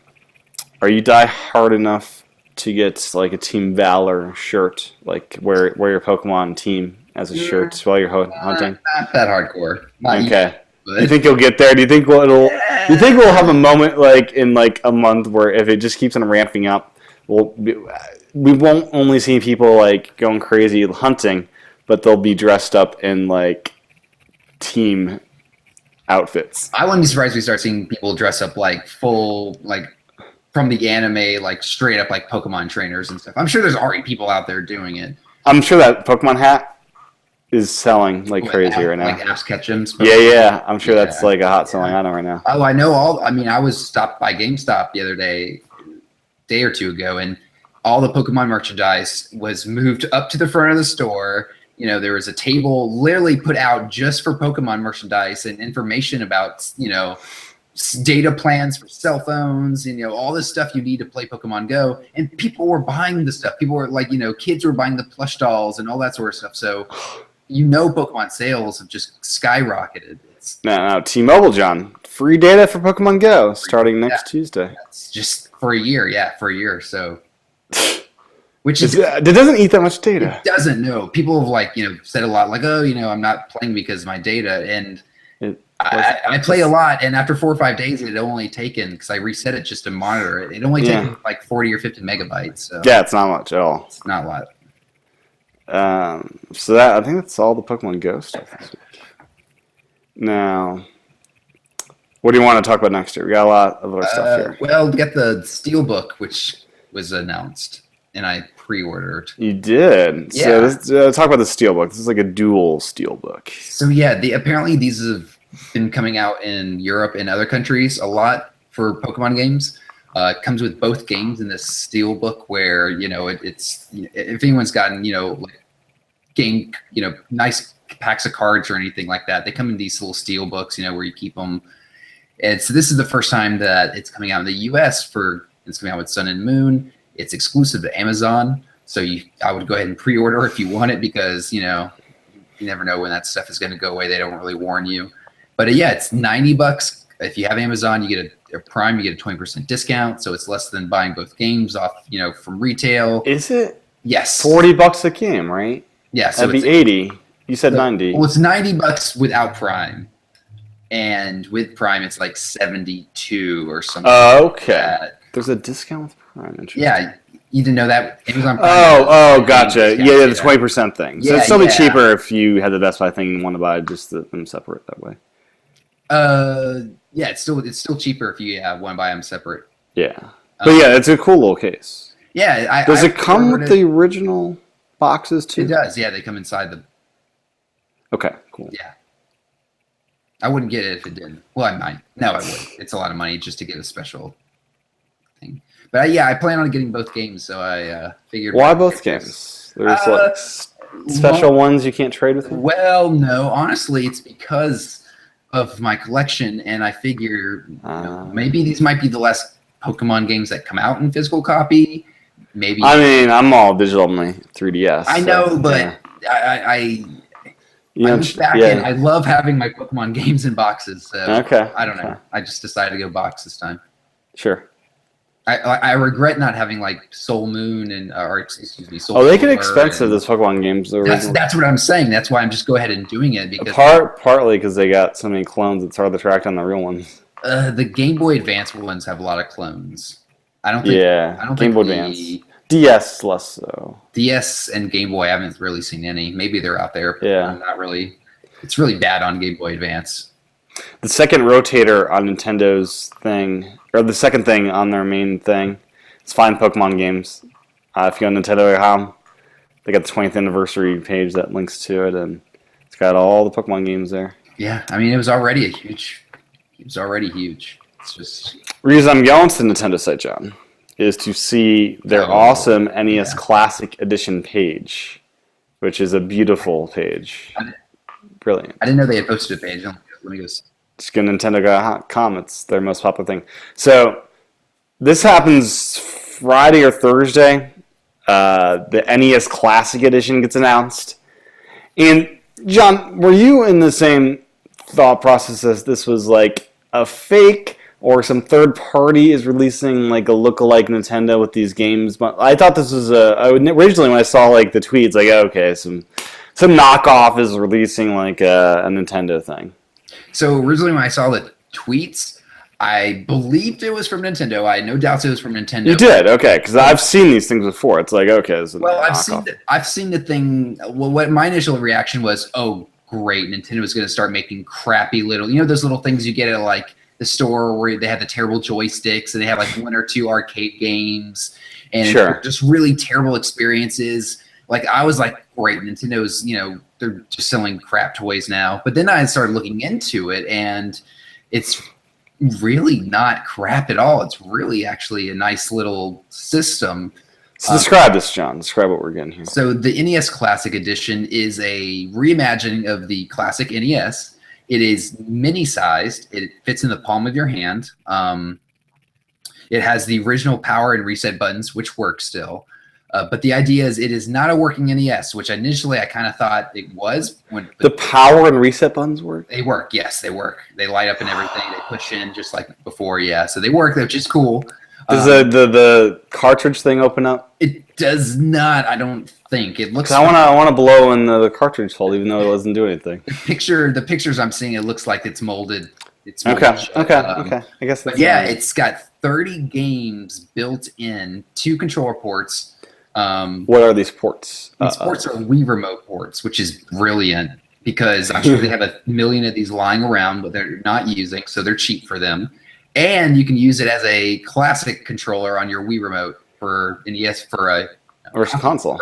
you die hard enough to get like a Team Valor shirt, like wear your Pokemon team as a shirt while you're hunting? Not that hardcore. Not okay. You think you'll get there? Do you think we'll have a moment like in like a month where if it just keeps on ramping up, we won't only see people like going crazy hunting, but they'll be dressed up in like team outfits. I wouldn't be surprised if we start seeing people dress up like full like from the anime, like straight up like Pokemon trainers and stuff. I'm sure there's already people out there doing it. I'm sure that Pokemon hat is selling like crazy right now. Like Ash Ketchum's. Yeah. I'm sure that's like a hot selling item right now. Oh, I know I was stopped by GameStop the other day or two ago, and all the Pokemon merchandise was moved up to the front of the store. There was a table literally put out just for Pokemon merchandise and information about, data plans for cell phones, all this stuff you need to play Pokemon Go. And people were buying the stuff. People were like, kids were buying the plush dolls and all that sort of stuff. So, Pokemon sales have just skyrocketed. Now, T-Mobile, John, free data for Pokemon Go starting next Tuesday. That's just for a year. Yeah, for a year. So, which is it doesn't eat that much data. It doesn't. No, people have said a lot like, oh, I'm not playing because of my data, and I play a lot, and after 4 or 5 days, it only taken because I reset it just to monitor it. It only taken like 40 or 50 megabytes. So yeah, it's not much at all. It's not a lot. So I think that's all the Pokemon Go stuff this week. Now, what do you want to talk about next year? We got a lot of other stuff here. Well, we got the Steelbook, which was announced, and I pre-ordered. You did? Yeah. So let's talk about the Steelbook. This is like a dual Steelbook. So yeah, apparently these have been coming out in Europe and other countries a lot for Pokemon games. It comes with both games in this Steelbook where, it's if anyone's gotten, like game, nice packs of cards or anything like that. They come in these little steel books, where you keep them. And so this is the first time that it's coming out in the U.S. It's coming out with Sun and Moon. It's exclusive to Amazon. So I would go ahead and pre-order if you want it because, you never know when that stuff is going to go away. They don't really warn you. But yeah, it's $90. If you have Amazon, you get a Prime, you get a 20% discount. So it's less than buying both games off, from retail. Is it? Yes. $40 a game, right? Yeah. So that'd be 80. You said 90. Well, it's $90 without Prime. And with Prime, it's like 72 or something. Oh, okay. Like there's a discount with Prime. Yeah. You didn't know that? Amazon Prime. Oh, gotcha. Yeah, the 20% thing. So it'd still be cheaper if you had the Best Buy thing and want to buy just them separate that way. Yeah, it's still cheaper if you want to buy them separate. Yeah, but yeah, it's a cool little case. Yeah, does it come with the original boxes too? It does. Yeah, they come inside the. Okay, cool. Yeah, I wouldn't get it if it didn't. Well, I might. No, I would. It's a lot of money just to get a special thing. But yeah, I plan on getting both games, so I figured. Why both games? There's like special ones you can't trade with me? Well, no. Honestly, it's because of my collection, and I figure maybe these might be the last Pokemon games that come out in physical copy. Maybe. I mean, I'm all digital on my 3DS. I know, but I look back and I love having my Pokemon games in boxes. So I don't know. I just decided to go box this time. Sure. I regret not having like Soul Moon and Soul. Oh, they get expensive. Those Pokemon games. That's what I'm saying. That's why I'm just go ahead and doing it because partly because they got so many clones. It's hard to track down the real ones. The Game Boy Advance ones have a lot of clones. I don't think. Yeah, I don't Game think Boy Advance. DS less so. DS and Game Boy, I haven't really seen any. Maybe they're out there. Yeah, not really. It's really bad on Game Boy Advance. The second rotator on Nintendo's thing, or the second thing on their main thing, is Find Pokemon Games. If you go on Nintendo.com, they got the 20th anniversary page that links to it, and it's got all the Pokemon games there. Yeah, I mean, it was already huge. It's just... The reason I'm going to the Nintendo site, John, is to see their awesome NES Classic Edition page, which is a beautiful page. Brilliant. I didn't know they had posted a page. Let me go see. Just go to Nintendo.com. It's their most popular thing. So this happens Friday or Thursday. The NES Classic Edition gets announced. And, John, were you in the same thought process as this was like a fake or some third party is releasing like a lookalike Nintendo with these games? But I thought this was originally when I saw like the tweets, like, okay, some knockoff is releasing like a Nintendo thing. So originally when I saw the tweets, I believed it was from Nintendo. I had no doubts it was from Nintendo. You did? Okay, because I've seen these things before. It's like, okay. I've seen the thing. Well, what my initial reaction was, oh, great, Nintendo is going to start making crappy little, those little things you get at like the store where they have the terrible joysticks and they have like one or two arcade games and just really terrible experiences. Like I was like, great, Nintendo's, they're just selling crap toys now. But then I started looking into it, and it's really not crap at all. It's really actually a nice little system. So describe this, John. Describe what we're getting here. So the NES Classic Edition is a reimagining of the classic NES. It is mini-sized. It fits in the palm of your hand. It has the original power and reset buttons, which work still. But the idea is it is not a working NES, which initially I kind of thought it was. The power and reset buttons work? They work, yes, they work. They light up and everything. They push in just like before, yeah. So they work, which is cool. Does the cartridge thing open up? It does not, I don't think. It looks. I want to blow in the cartridge hole, even though it doesn't do anything. The pictures I'm seeing, it looks like it's molded. It's okay. I guess. But yeah, it's got 30 games built in, 2 controller ports. What are these ports? These ports are Wii Remote ports, which is brilliant because I'm sure they have a million of these lying around, but they're not using, so they're cheap for them. And you can use it as a classic controller on your Wii Remote for NES for a virtual console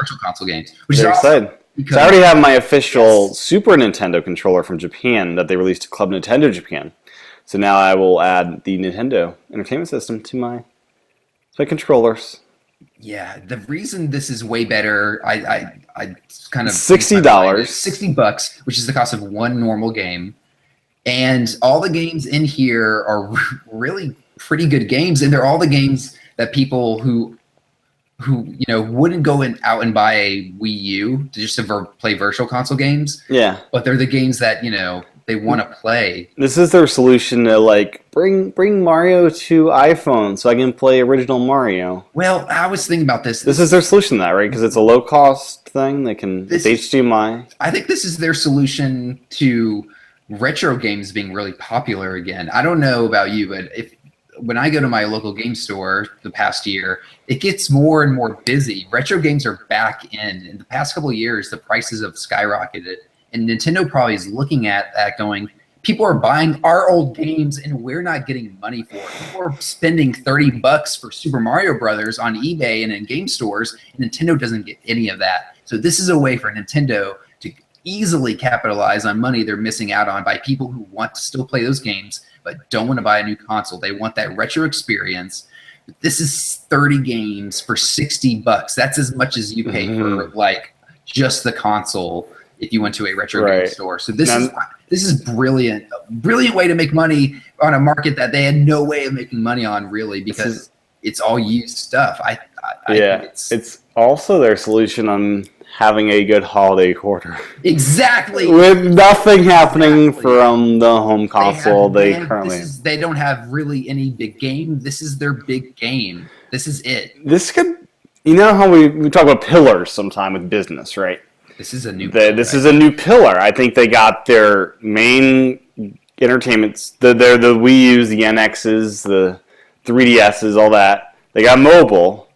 games. Which Very is awesome excited. So I already have my official Super Nintendo controller from Japan that they released to Club Nintendo Japan. So now I will add the Nintendo Entertainment System to my controllers. Yeah, the reason this is way better, I kind of $60. $60, which is the cost of one normal game, and all the games in here are really pretty good games, and they're all the games that people who wouldn't go out and buy a Wii U to just to play virtual console games, Yeah. but they're the games that they want to play. This is their solution to like bring Mario to iPhone so I can play original Mario. Well, I was thinking about this. This is their solution to that, right? Because it's a low cost thing. It's HDMI. I think this is their solution to retro games being really popular again. I don't know about you, but when I go to my local game store the past year, it gets more and more busy. Retro games are back in. In the past couple of years, the prices have skyrocketed. And Nintendo probably is looking at that going, people are buying our old games and we're not getting money for it. People are spending $30 for Super Mario Brothers on eBay and in game stores, and Nintendo doesn't get any of that. So this is a way for Nintendo to easily capitalize on money they're missing out on by people who want to still play those games but don't want to buy a new console. They want that retro experience. This is 30 games for $60. That's as much as you pay for like just the console if you went to a retro game store. So this is brilliant. A brilliant way to make money on a market that they had no way of making money on, really, because it's all used stuff. I think it's also their solution on having a good holiday quarter. Exactly. With nothing happening from the home console, they don't have really any big game. This is their big game. This is it. This could, how we talk about pillars sometime with business, right? This is a new This is a new pillar. I think they got their main entertainments, the Wii U's, the NXs, the 3DSs, all that. They got mobile.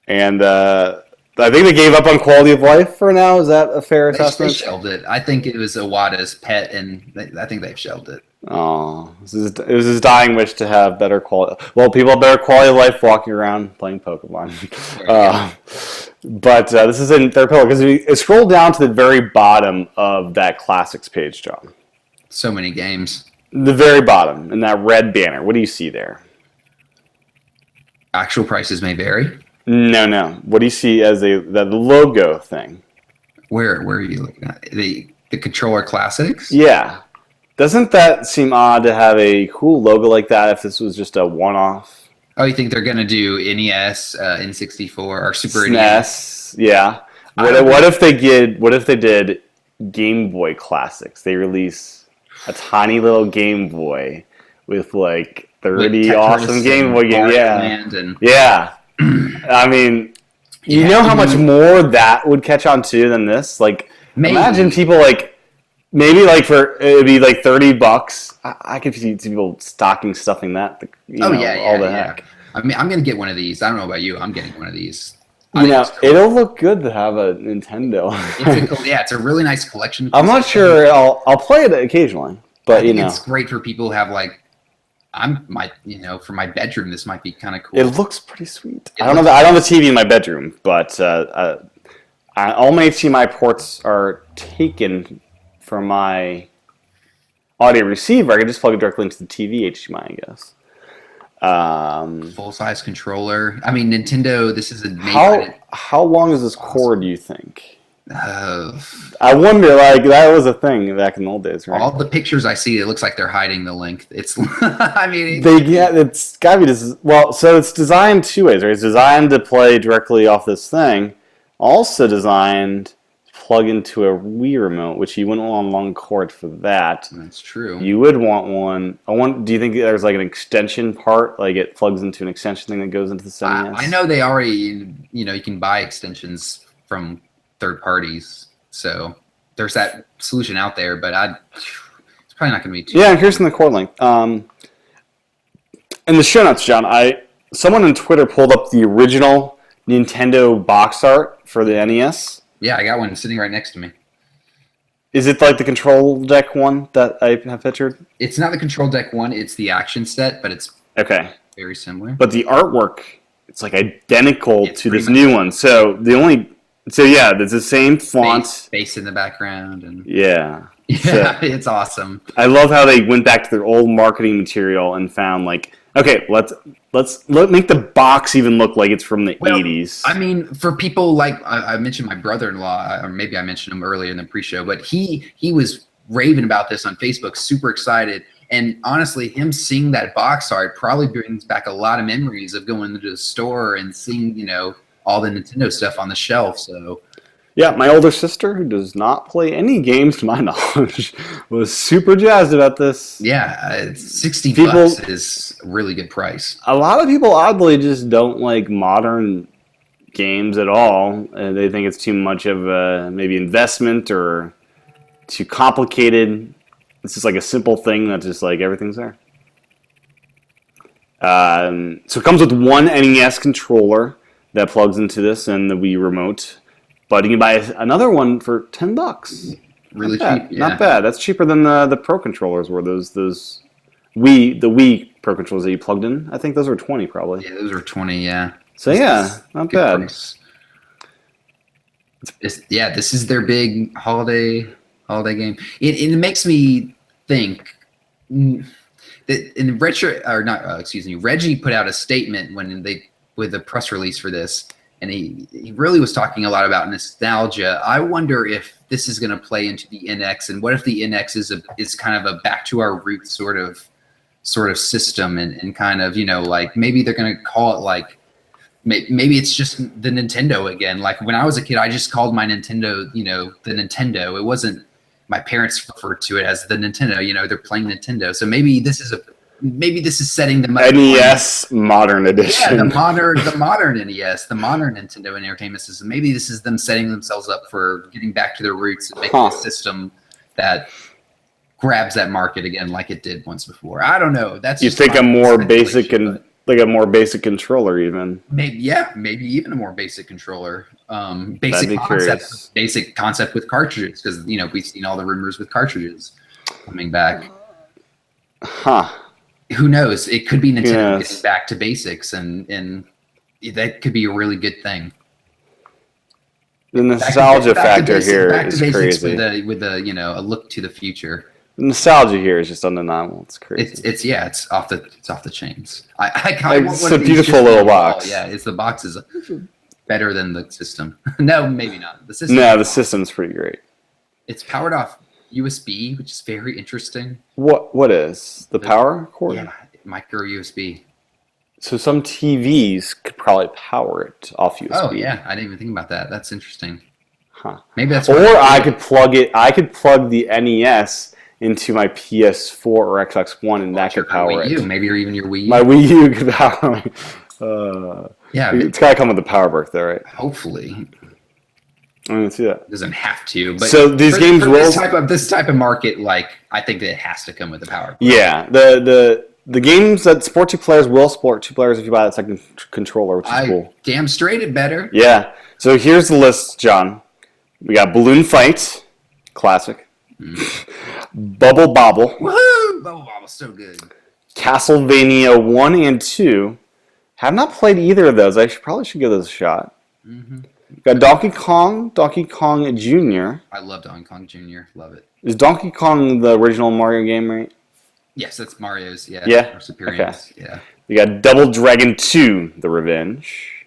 And I think they gave up on quality of life for now. Is that a fair assessment? They shelved it. I think it was Iwata's pet, and I think they've shelved it. Oh, it was his dying wish to have better quality. Well, people have better quality of life walking around playing Pokemon. But this is in their pillar because if you scroll down to the very bottom of that classics page, John. So many games. The very bottom in that red banner. What do you see there? Actual prices may vary. No. What do you see as the logo thing? Where are you looking at? The controller classics? Yeah. Doesn't that seem odd to have a cool logo like that if this was just a one-off? Oh, you think they're going to do NES, N64, or Super SNES? NES? Yeah. What if they did Game Boy classics? They release a tiny little Game Boy with like 30 awesome Game Boy games. Yeah. I mean, you know how much more that would catch on to than this? Like, imagine people like. Maybe like it'd be like $30. I could see people stocking stuffing that. Heck. I mean, I'm gonna get one of these. I don't know about you. I'm getting one of these. It'll look good to have a Nintendo. It's a really nice collection. I'm not sure I'll play it occasionally, but it's great for people who have like. For my bedroom, this might be kind of cool. It looks pretty sweet. I don't have a TV in my bedroom, but all my HDMI ports are taken from my audio receiver. I can just plug it directly into the TV HDMI, I guess. Full-size controller. I mean, Nintendo, this is how long is this cord, you think? I wonder, like, that was a thing back in the old days, right? All the pictures I see, it looks like they're hiding the length. It's, it's gotta be this. Well, so it's designed two ways, right? It's designed to play directly off this thing, also designed to plug into a Wii remote, which you wouldn't want a long cord for that. That's true. You would want one. Do you think there's like an extension part, like it plugs into an extension thing that goes into the NES? I know they already, you can buy extensions from third parties, so there's that solution out there, but it's probably not going to be too. Yeah, here's in the cord link. In the show notes, John, someone on Twitter pulled up the original Nintendo box art for the NES. Yeah, I got one sitting right next to me. Is it like the control deck one that I have pictured? It's not the control deck one; it's the action set, but it's very similar. But the artwork, it's like identical to this new one. So it's the same font, space in the background, and it's awesome. I love I love how they went back to their old marketing material and found like Okay, let's make the box even look like it's from the Well, 80s. I mean, for people like I mentioned my brother-in-law, or maybe I mentioned him earlier in the pre-show, but he was raving about this on Facebook, super excited. And honestly, him seeing that box art probably brings back a lot of memories of going to the store and seeing, all the Nintendo stuff on the shelf. So Yeah, my older sister, who does not play any games to my knowledge, was super jazzed about this. yeah, 60 People- bucks is a really good price. A lot of people oddly just don't like modern games at all. They think it's too much of a maybe investment or too complicated. It's just like a simple thing that's just like everything's there. So it comes with one NES controller that plugs into this and the Wii remote. But you can buy another one for $10. Really Not bad. cheap. Yeah. Not bad. That's cheaper than the Pro controllers were. The Wii Pro controllers that you plugged in. I think those were 20 probably. Yeah, those are 20. Yeah. So yeah, not Good bad. price. This is their big holiday game. It makes me think that in retro or not. Excuse me. Reggie put out a statement with the press release for this, and he really was talking a lot about nostalgia. I wonder if this is going to play into the NX, and what if the NX is kind of a back to our roots sort of system, and kind of like maybe they're going to call it like. Maybe it's just the Nintendo again. Like when I was a kid, I just called my Nintendo, the Nintendo. It wasn't my parents referred to it as the Nintendo. They're playing Nintendo. So maybe this is setting them up. NES Modern Edition. Yeah, the modern NES, the modern Nintendo Entertainment System. Maybe this is them setting themselves up for getting back to their roots and making a system that grabs that market again, like it did once before. I don't know. That's You think a more basic and like a more basic controller even. Maybe even a more basic controller. Basic concept with cartridges, because we've seen all the rumors with cartridges coming back. Huh. Who knows? It could be Nintendo getting back to basics, and that could be a really good thing. The nostalgia factor here back is to basics crazy. With a look to the future. The nostalgia here is just undeniable. It's crazy. It's off the chains. I It's a beautiful little box. Yeah, the box is better than the system. No, maybe not. The system. No, the system's pretty great. It's powered off USB, which is very interesting. What is the power cord? Yeah, micro USB. So some TVs could probably power it off USB. Oh yeah, I didn't even think about that. That's interesting. Huh. Maybe that's. Or I could plug it. I could plug the NES into my PS4 or Xbox One, and that could power it. Maybe or even your Wii U. My Wii U could power it. Yeah, it's got to come with the power brick, though, right? Hopefully. I mean, see that. It doesn't have to, but so these games will this type of market, like I think that it has to come with the power brick. Yeah, the games that support two players will support two players if you buy that second controller, which is cool. Damn straight it better. Yeah. So here's the list, John. We got Balloon Fight, classic. Bubble Bobble. Woohoo! Bubble Bobble, so good. Castlevania 1 and 2. Have not played either of those. I probably should give those a shot. Mm-hmm. Got Donkey Kong Jr. I love Donkey Kong Jr. Love it. Is Donkey Kong the original Mario game, right? Yes, that's Mario's. Yeah. Yeah? Okay. Yeah. We got Double Dragon 2, The Revenge.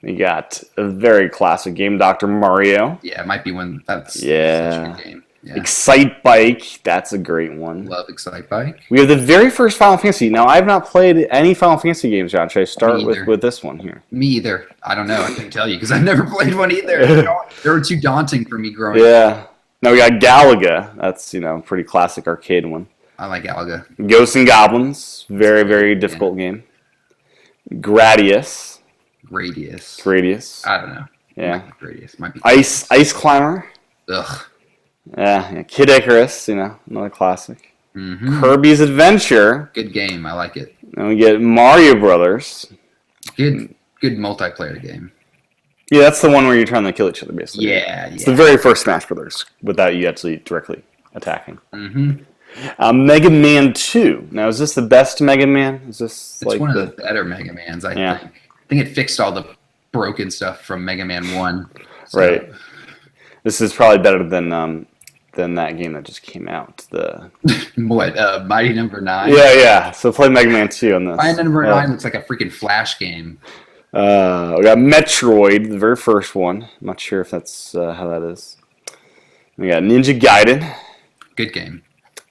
We got a very classic game, Dr. Mario. Yeah, it might be one. That's such a good game. Yeah. Excite Bike, that's a great one. Love Excite Bike. We have the very first Final Fantasy. Now, I've not played any Final Fantasy games, John. Should I start with this one here? Me either. I don't know. I couldn't tell you because I've never played one either. They were too daunting for me growing up. Yeah. Now we got Galaga. That's, pretty classic arcade one. I like Galaga. Ghosts and Goblins. Very, very difficult game. Gradius. I don't know. Yeah. Gradius might be. Ice Climber. Ugh. Yeah. Kid Icarus, another classic. Mm-hmm. Kirby's Adventure. Good game. I like it. And we get Mario Brothers. Good multiplayer game. Yeah, that's the one where you're trying to kill each other, basically. Yeah. It's the very first Smash Brothers without you actually directly attacking. Mm-hmm. Mega Man 2. Now, is this the best Mega Man? Is this it's one of the better Mega Mans, I think. I think it fixed all the broken stuff from Mega Man 1. So. Right. This is probably better than than that game that just came out. The What? Mighty Number 9? yeah. So play Mega Man 2 on this. Mighty Number 9 looks like a freaking Flash game. We got Metroid, the very first one. I'm not sure if that's how that is. We got Ninja Gaiden. Good game.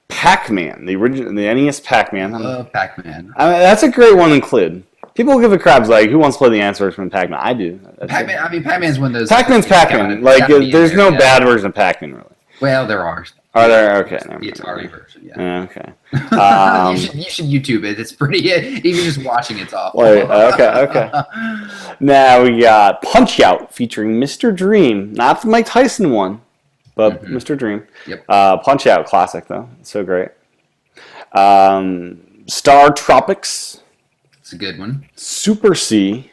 Pac-Man, the original, the NES Pac-Man. I love Pac-Man. That's a great one to include. People give a crap like, who wants to play the answers from Pac-Man? I do. Pac-Man. I mean, Pac-Man's one of those. Pac-Man's Pac-Man. Like, there's no bad version of Pac-Man, really. Well, there are. Are there? Okay. The Atari version, yeah. Okay. You should YouTube it. It's pretty. Even just watching it's awful. Okay. Now we got Punch-Out featuring Mr. Dream, not the Mike Tyson one, but Mr. Dream. Yep. Punch-Out classic though, so great. Star Tropics. It's a good one. Super C.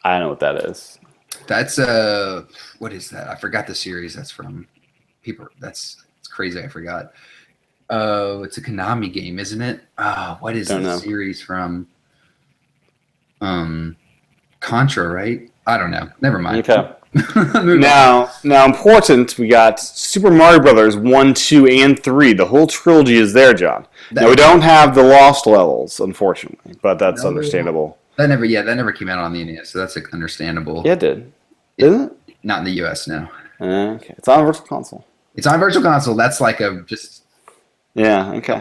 I don't know what that is. That's what is that? I forgot the series that's from. People. It's crazy. I forgot. Oh, it's a Konami game, isn't it? What is the series from? Contra, right? I don't know. Never mind. Okay. Now important. We got Super Mario Brothers 1, 2, and 3. The whole trilogy is there, John. Now we don't have the lost levels, unfortunately, but that's understandable. That never came out on the NES, so that's understandable. Yeah, it did. Didn't it? Not in the US, no. Okay, it's on Virtual Console. It's on Virtual Console. That's like a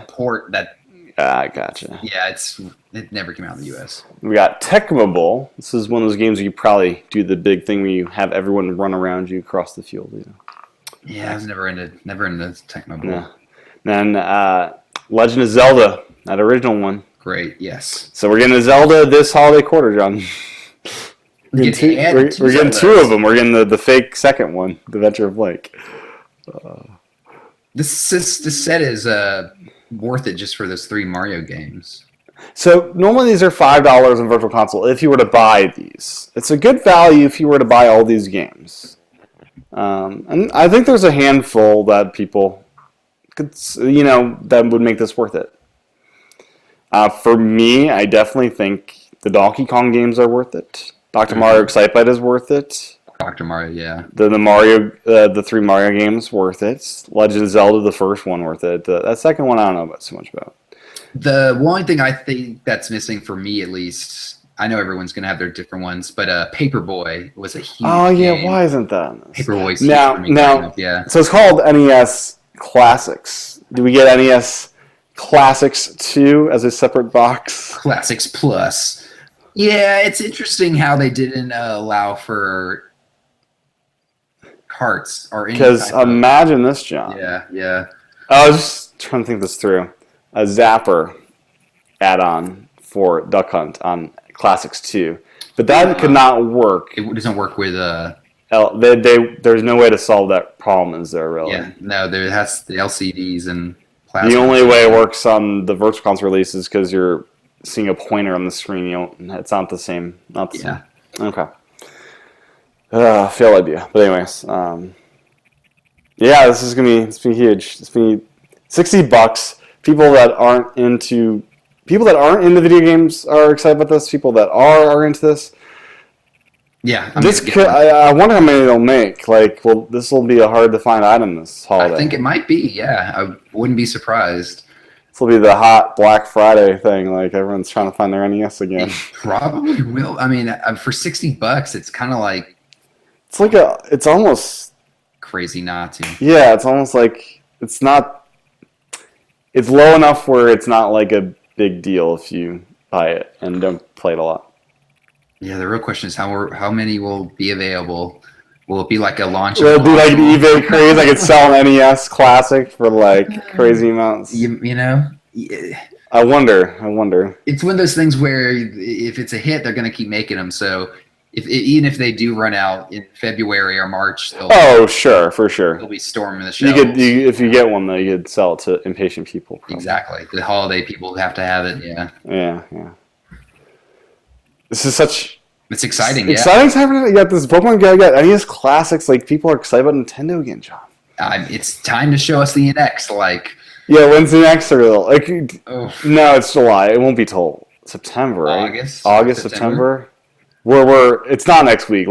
port that. I gotcha. Yeah, it never came out in the US. We got Tecmo Bowl. This is one of those games where you probably do the big thing where you have everyone run around you across the field. You know? Yeah, I was never into Tecmo Bowl. No. Then Legend of Zelda, that original one. Great, yes. So we're getting a Zelda this holiday quarter, John. We're getting two of them. We're getting the fake second one, The Adventure of Link. This set is worth it just for those 3 Mario games. So normally these are $5 on Virtual Console if you were to buy these. It's a good value if you were to buy all these games. And I think there's a handful that people could, that would make this worth it. For me, I definitely think the Donkey Kong games are worth it. Dr. Mario Excitebike is worth it. Dr. Mario, yeah. The 3 Mario games worth it. Legend of Zelda, the first one, worth it. That second one, I don't know about so much about. The one thing I think that's missing for me, at least, I know everyone's going to have their different ones, but Paperboy was a huge game. Why isn't that on this? Paperboy's now, yeah. So it's called NES Classics. Do we get NES Classics 2 as a separate box? Classics Plus. Yeah, it's interesting how they didn't allow for carts or any. Because imagine this, John. Yeah. I was just trying to think this through. A Zapper add-on for Duck Hunt on Classics 2, but that could not work. It doesn't work with there's no way to solve that problem, is there really? Yeah, no, there has the LCDs and plastic. The only way it works on the Virtual Console release is because you're seeing a pointer on the screen. It's not the same. Not the same. Okay. Failed idea. But anyways, this is gonna be huge. It's gonna be $60. People that aren't into video games are excited about this. People that are into this. Yeah, I wonder how many they'll make. This will be a hard to find item this holiday. I think it might be. Yeah, I wouldn't be surprised. This will be the hot Black Friday thing. Everyone's trying to find their NES again. It probably will. I mean, for $60, it's kind of like. It's almost crazy not to. Yeah, it's almost like it's not. It's low enough where it's not like a big deal if you buy it and don't play it a lot. Yeah, the real question is how many will be available? Will it be like a launch? Will it be like an eBay craze? I could sell an NES Classic for crazy amounts. You know? I wonder. It's one of those things where if it's a hit, they're going to keep making them. So even if they do run out in February or March, sure, for sure, they'll be storming the shelves. If you get one though, you could sell it to impatient people. Probably. Exactly, the holiday people have to have it. Yeah. This is such. It's exciting. Exciting time. You got this Pokemon guy. You got NES Classics. People are excited about Nintendo again, John. It's time to show us the NX. When's the next real? No, it's July. It won't be till September, right? August, September. Where it's not next week.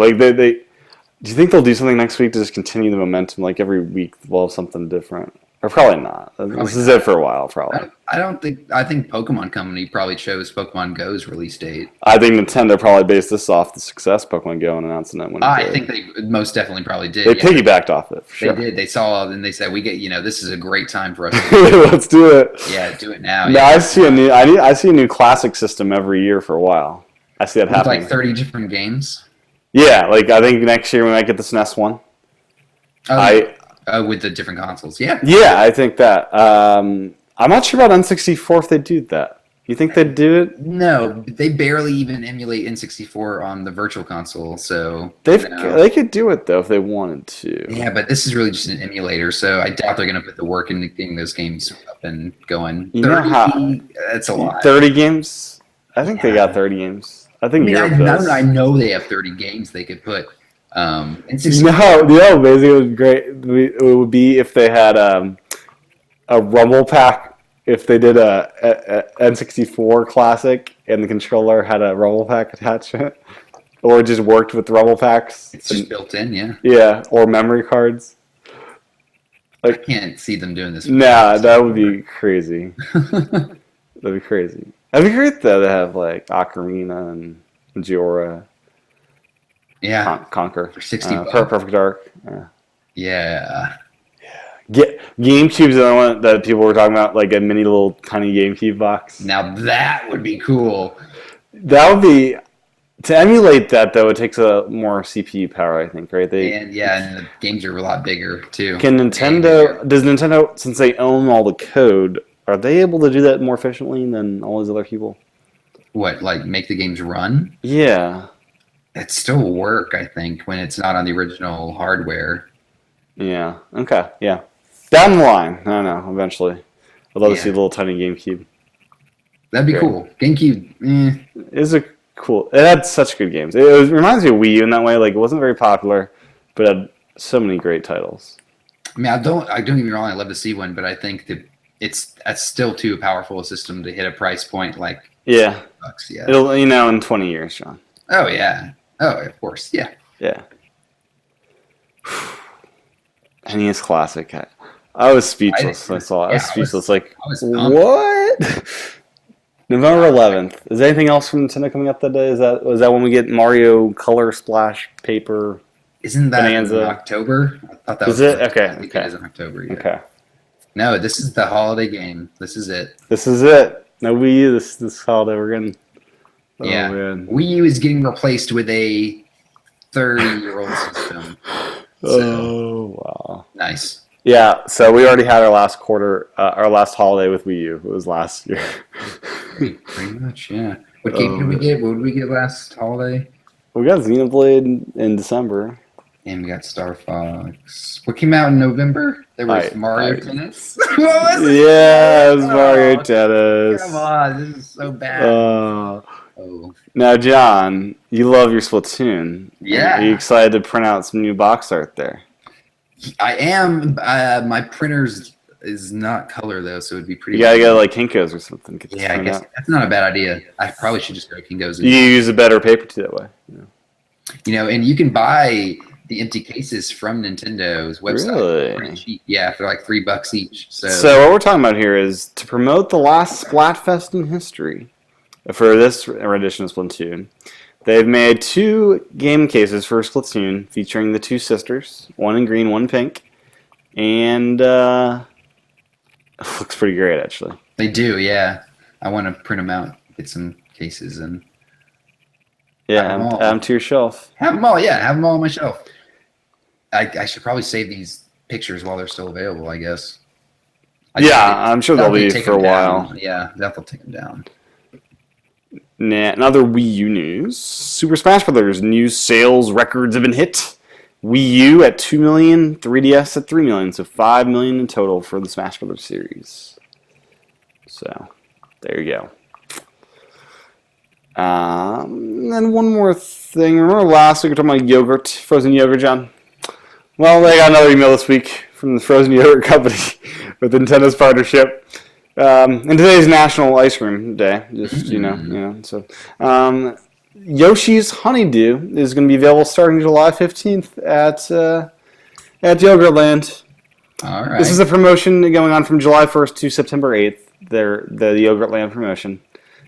Do you think they'll do something next week to just continue the momentum? Like every week, we'll have something different, or probably not. This is it for a while, probably. I don't think. I think Pokemon Company probably chose Pokemon Go's release date. I think Nintendo probably based this off the success of Pokemon Go and announcing it when it I did. think they most definitely probably did. They piggybacked off it. For sure. They did. They saw and they said, "We get this is a great time for us. Let's do it. Yeah, do it now." No, Yeah. I see a new. I see a new classic system every year for a while. I see that With happening. like 30 different games. Yeah, like I think next year we might get the SNES one. With the different consoles. Yeah. Yeah, I think that. I'm not sure about N64 if they do that. You think they'd do it? No, they barely even emulate N64 on the Virtual Console, so They could do it though if they wanted to. Yeah, but this is really just an emulator, so I doubt they're going to put the work into getting those games up and going. You know how that's a lot. 30 games? I think they got 30 games. I think Europe does. I know they have 30 games they could put. N64. No, basically it would great. It would be if they had a Rumble Pack. If they did a N64 Classic and the controller had a Rumble Pack attachment, or just worked with Rumble Packs. It's just built in, yeah. Yeah, or memory cards. I can't see them doing this. Nah, that would be crazy. That'd be crazy. That'd be great though to have like Ocarina and Majora. Yeah. Conquer. For $60. Perfect Dark. Yeah. GameCube's the other one that people were talking about, like a mini little tiny GameCube box. Now that would be cool. That would be to emulate that though. It takes a more CPU power, I think, right? And the games are a lot bigger too. Does Nintendo, since they own all the code, are they able to do that more efficiently than all these other people? What, like make the games run? Yeah. It still work, I think, when it's not on the original hardware. Yeah. Okay. Yeah. Down the line. I don't know. Eventually, I'd love to see a little tiny GameCube. That'd be cool. GameCube. Is a cool. It had such good games. It reminds me of Wii U in that way. Like it wasn't very popular, but it had so many great titles. I mean, I don't get me wrong. I love to see one, but I think that that's still too powerful a system to hit a price point like $60. Yeah. It'll in 20 years, John. Oh yeah. Oh, of course. Yeah. Yeah. NES Classic. I was speechless. I saw it. I was speechless. What? November 11th. Is there anything else from Nintendo coming up that day? Was that when we get Mario Color Splash Paper? Isn't that Bonanza? in October? I thought that was it. Okay. I think it is in October. Yeah. Okay. No, this is the holiday game. This is it. This is it. No Wii U this holiday. We're getting. Yeah. Man. Wii U is getting replaced with a 30-year-old system. So, wow. Nice. Yeah, so we already had our last holiday with Wii U. It was last year. Pretty much, yeah. What game did we get? What did we get last holiday? We got Xenoblade in December. And we got Star Fox. What came out in November? There was Mario Tennis. What was it? Yeah, it was Mario Tennis. Come on, this is so bad. Now, John, you love your Splatoon. Yeah. Are you excited to print out some new box art there? I am. My printers is not color though, so it'd be pretty. You gotta go like Kinko's or something. Yeah, I guess that's not a bad idea. I probably should just go to Kinko's. You use a better paper too that way. And you can buy the empty cases from Nintendo's website. Really? Pretty cheap. Yeah, for like $3 each. So what we're talking about here is to promote the last Splatfest in history. For this rendition of Splatoon, they've made 2 game cases for Splatoon featuring the 2 sisters, one in green, one in pink, and it looks pretty great actually. They do, yeah. I want to print them out, get some cases, and add them to your shelf. Have them all, yeah. Have them all on my shelf. I should probably save these pictures while they're still available, I guess. I'm sure they'll be for a while. Yeah, that'll take them down. Another Wii U news. Super Smash Bros. New sales records have been hit. Wii U at 2 million, 3DS at 3 million, so 5 million in total for the Smash Bros. Series. So, there you go. And then one more thing. Remember last week we were talking about yogurt, frozen yogurt, John? Well, they got another email this week from the Frozen Yogurt Company with Nintendo's partnership. And today's National Ice Cream Day, just so Yoshi's Honeydew is going to be available starting July 15th at Yogurtland. All right. This is a promotion going on from July 1st to September 8th. The Yogurtland promotion.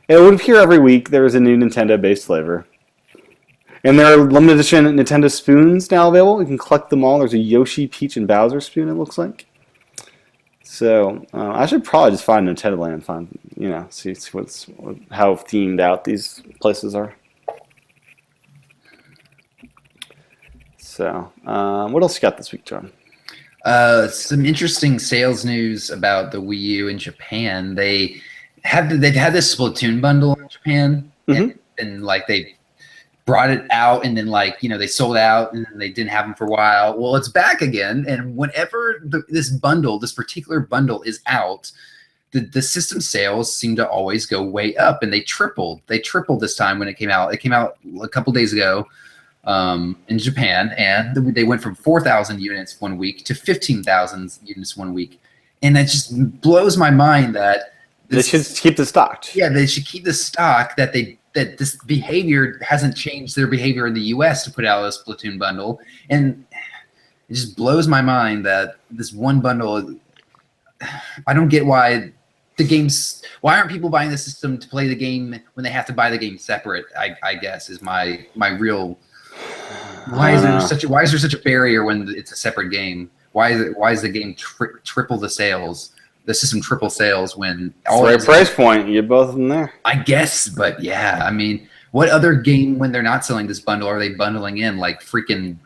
It would appear every week. There is a new Nintendo-based flavor. And there are limited edition Nintendo spoons now available. You can collect them all. There's a Yoshi, Peach, and Bowser spoon, it looks like. So I should probably just find Nintendo Land, see how themed out these places are. So what else you got this week, John? Some interesting sales news about the Wii U in Japan. They've had this Splatoon bundle in Japan, and like they brought it out, and then they sold out, and then they didn't have them for a while. Well, it's back again, and whenever this particular bundle is out, the system sales seem to always go way up, and they tripled. They tripled this time when it came out. It came out a couple days ago in Japan, and they went from 4,000 units one week to 15,000 units one week, and it just blows my mind that they should keep the stock. Yeah, they should keep the stock. That this behavior hasn't changed their behavior in the U.S. to put out a Splatoon bundle, and it just blows my mind that this one bundle. I don't get why the games. Why aren't people buying the system to play the game when they have to buy the game separate? I guess is my real. Why is there such a barrier when it's a separate game? Why is the game triple the sales? The system triple sales when all the right price point. You get both of them there. I guess, but yeah, I mean, what other game when they're not selling this bundle are they bundling in? Like freaking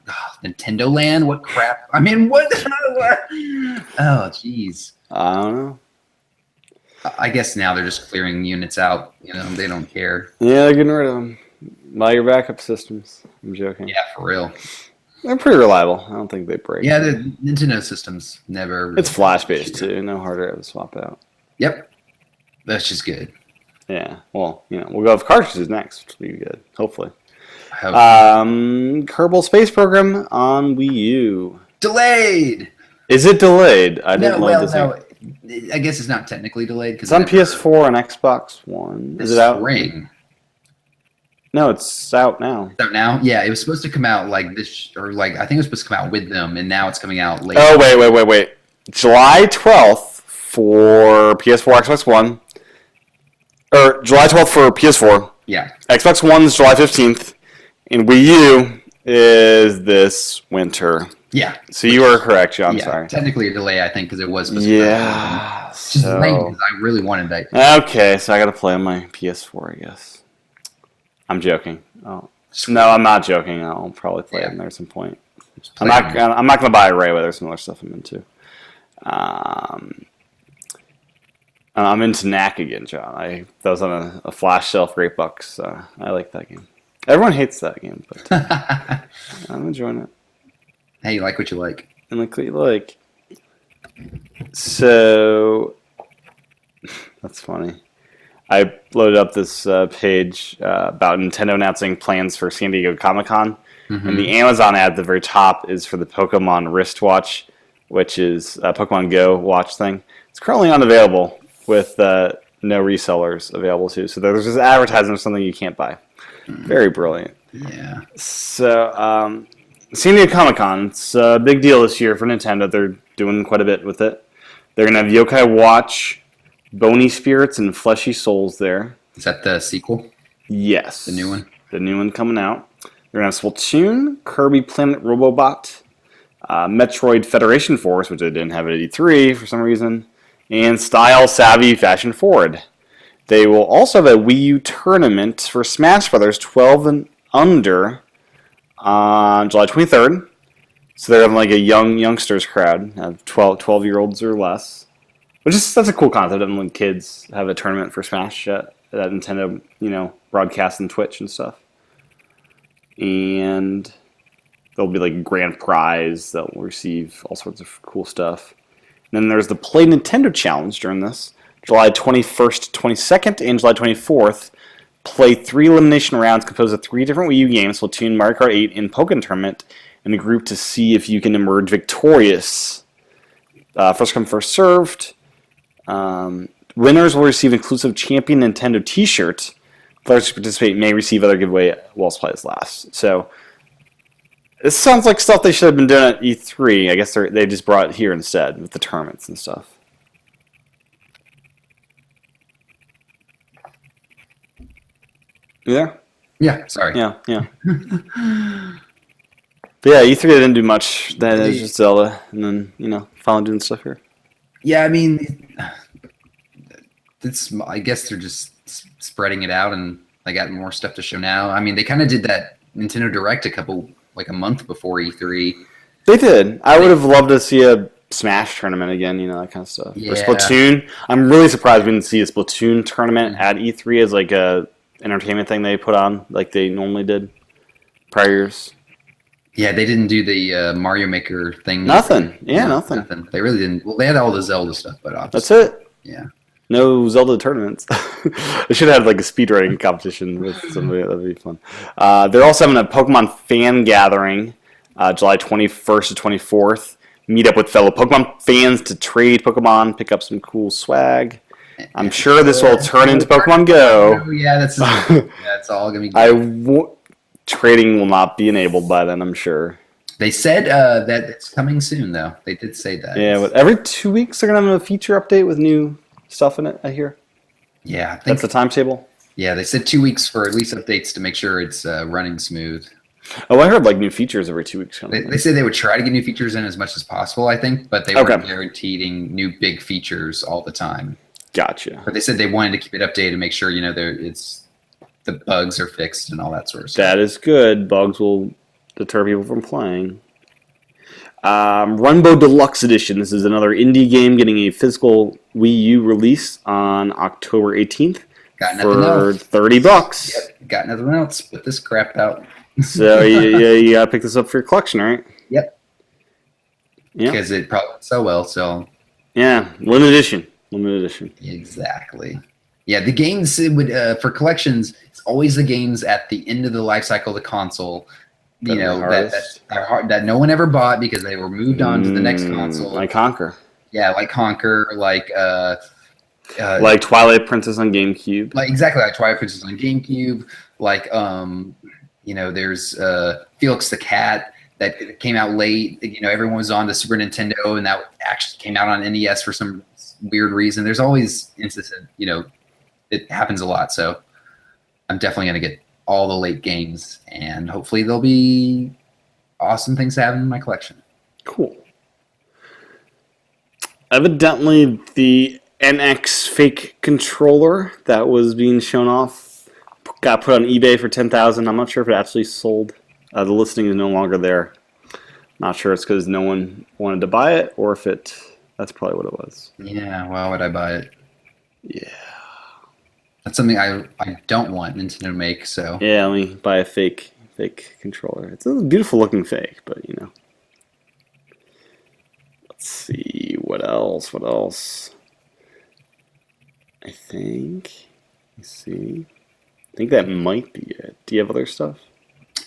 Nintendo Land? What crap? I mean, what? Oh, jeez. I don't know. I guess now they're just clearing units out. They don't care. Yeah, they're getting rid of them. Buy your backup systems. I'm joking. Yeah, for real. They're pretty reliable. I don't think they break. Yeah, the Nintendo systems never. Really it's flash based too. No hard to swap out. Yep, that's just good. Yeah. Well, we'll go with cartridges next, which will be good. Hopefully. Kerbal Space Program on Wii U. Delayed. Is it delayed? I didn't know this. No. I guess it's not technically delayed because it's on PS4 and Xbox One. Is it out? Spring. No, it's out now. It's out now? Yeah, it was supposed to come out I think it was supposed to come out with them, and now it's coming out later. Oh, wait. July 12th for PS4, Xbox One. Or July 12th for PS4. Yeah. Xbox One is July 15th, and Wii U is this winter. Yeah. So you are correct, John. Yeah, sorry. Technically a delay, I think, because it was supposed to come out. Just late because I really wanted that. Okay, so I got to play on my PS4, I guess. I'm joking. Oh. No, I'm not joking. I'll probably play it in there at some point. I'm not going to buy a Ray, but there's some other stuff I'm into. I'm into Knack again, John. That was on a flash sale for $8. I like that game. Everyone hates that game, but I'm enjoying it. Hey, you like what you like. And like what you like. So that's funny. I loaded up this page about Nintendo announcing plans for San Diego Comic-Con. Mm-hmm. And the Amazon ad at the very top is for the Pokemon wristwatch, which is a Pokemon Go watch thing. It's currently unavailable with no resellers available too. So there's this advertising of something you can't buy. Mm-hmm. Very brilliant. Yeah. So San Diego Comic-Con, it's a big deal this year for Nintendo. They're doing quite a bit with it. They're going to have Yokai Watch, Bony Spirits, and Fleshy Souls there. Is that the sequel? Yes. The new one? The new one coming out. They're going to have Splatoon, Kirby Planet Robobot, Metroid Federation Force, which they didn't have at 83 for some reason, and Style Savvy Fashion Forward. They will also have a Wii U tournament for Smash Brothers 12 and under on July 23rd. So they're having like a youngsters crowd, 12-year-olds or less. That's a cool concept. When kids have a tournament for Smash that Nintendo, broadcasts on Twitch and stuff. And there'll be like a grand prize that will receive all sorts of cool stuff. And then there's the Play Nintendo Challenge during this, July 21st, 22nd, and July 24th. Play 3 elimination rounds composed of 3 different Wii U games, Splatoon, Mario Kart 8, and Pokken Tournament, in a group to see if you can emerge victorious. First come, first served. Winners will receive inclusive Champion Nintendo t-shirt Players who participate may receive other giveaway while supplies last. So this sounds like stuff they should have been doing at E3. I guess they just brought it here instead with the tournaments and stuff. You there? Yeah, sorry. Yeah. But yeah, E3 didn't do much. That is just Zelda, and then finally doing stuff here. Yeah, I mean, I guess they're just spreading it out, and they got more stuff to show now. I mean, they kind of did that Nintendo Direct a month before E3. They did. I would have loved to see a Smash tournament again, that kind of stuff. Yeah. Or Splatoon. I'm really surprised we didn't see a Splatoon tournament at E3 as like a entertainment thing they put on like they normally did prior years. Yeah, they didn't do the Mario Maker thing. Nothing. Yeah, nothing. They really didn't. Well, they had all the Zelda stuff, but obviously. That's it. Yeah. No Zelda tournaments. They should have like a speedrunning competition with somebody. That'd be fun. They're also having a Pokemon fan gathering, July 21st to 24th. Meet up with fellow Pokemon fans to trade Pokemon, pick up some cool swag. I'm sure this will turn into Pokemon Go. Yeah, that's all gonna be. Trading will not be enabled by then, I'm sure. They said that it's coming soon, though. They did say that. Yeah, but every 2 weeks they're going to have a feature update with new stuff in it, I hear. Yeah. That's the timetable? Yeah, they said 2 weeks for at least updates to make sure it's running smooth. Oh, I heard like new features every 2 weeks. They said they would try to get new features in as much as possible, I think, but they weren't guaranteeing new big features all the time. Gotcha. But they said they wanted to keep it updated and make sure, the bugs are fixed and all that sort of stuff. That is good. Bugs will deter people from playing. Runbow Deluxe Edition. This is another indie game getting a physical Wii U release on October 18th for $30. Yep, got nothing else. Put this crap out. So you gotta pick this up for your collection, right? Yep. Because it probably went so well. So yeah, limited edition. Limited edition. Exactly. Yeah, the games for collections, it's always the games at the end of the life cycle of the console, that no one ever bought because they were moved on to the next console. Like Conquer. Yeah, like Conquer, like Twilight Princess on GameCube. Exactly, like Twilight Princess on GameCube. Like there's Felix the Cat that came out late. Everyone was on the Super Nintendo, and that actually came out on NES for some weird reason. There's always instances, it happens a lot. So I'm definitely going to get all the late games, and hopefully there'll be awesome things to have in my collection. Cool. Evidently, the NX fake controller that was being shown off got put on eBay for $10,000. I'm not sure if it actually sold. The listing is no longer there. Not sure it's because no one wanted to buy it, or if that's probably what it was. Yeah, why would I buy it? Yeah. That's something I don't want Nintendo to make, so. Yeah, let me buy a fake controller. It's a beautiful looking fake, but Let's see, what else? I think that might be it. Do you have other stuff?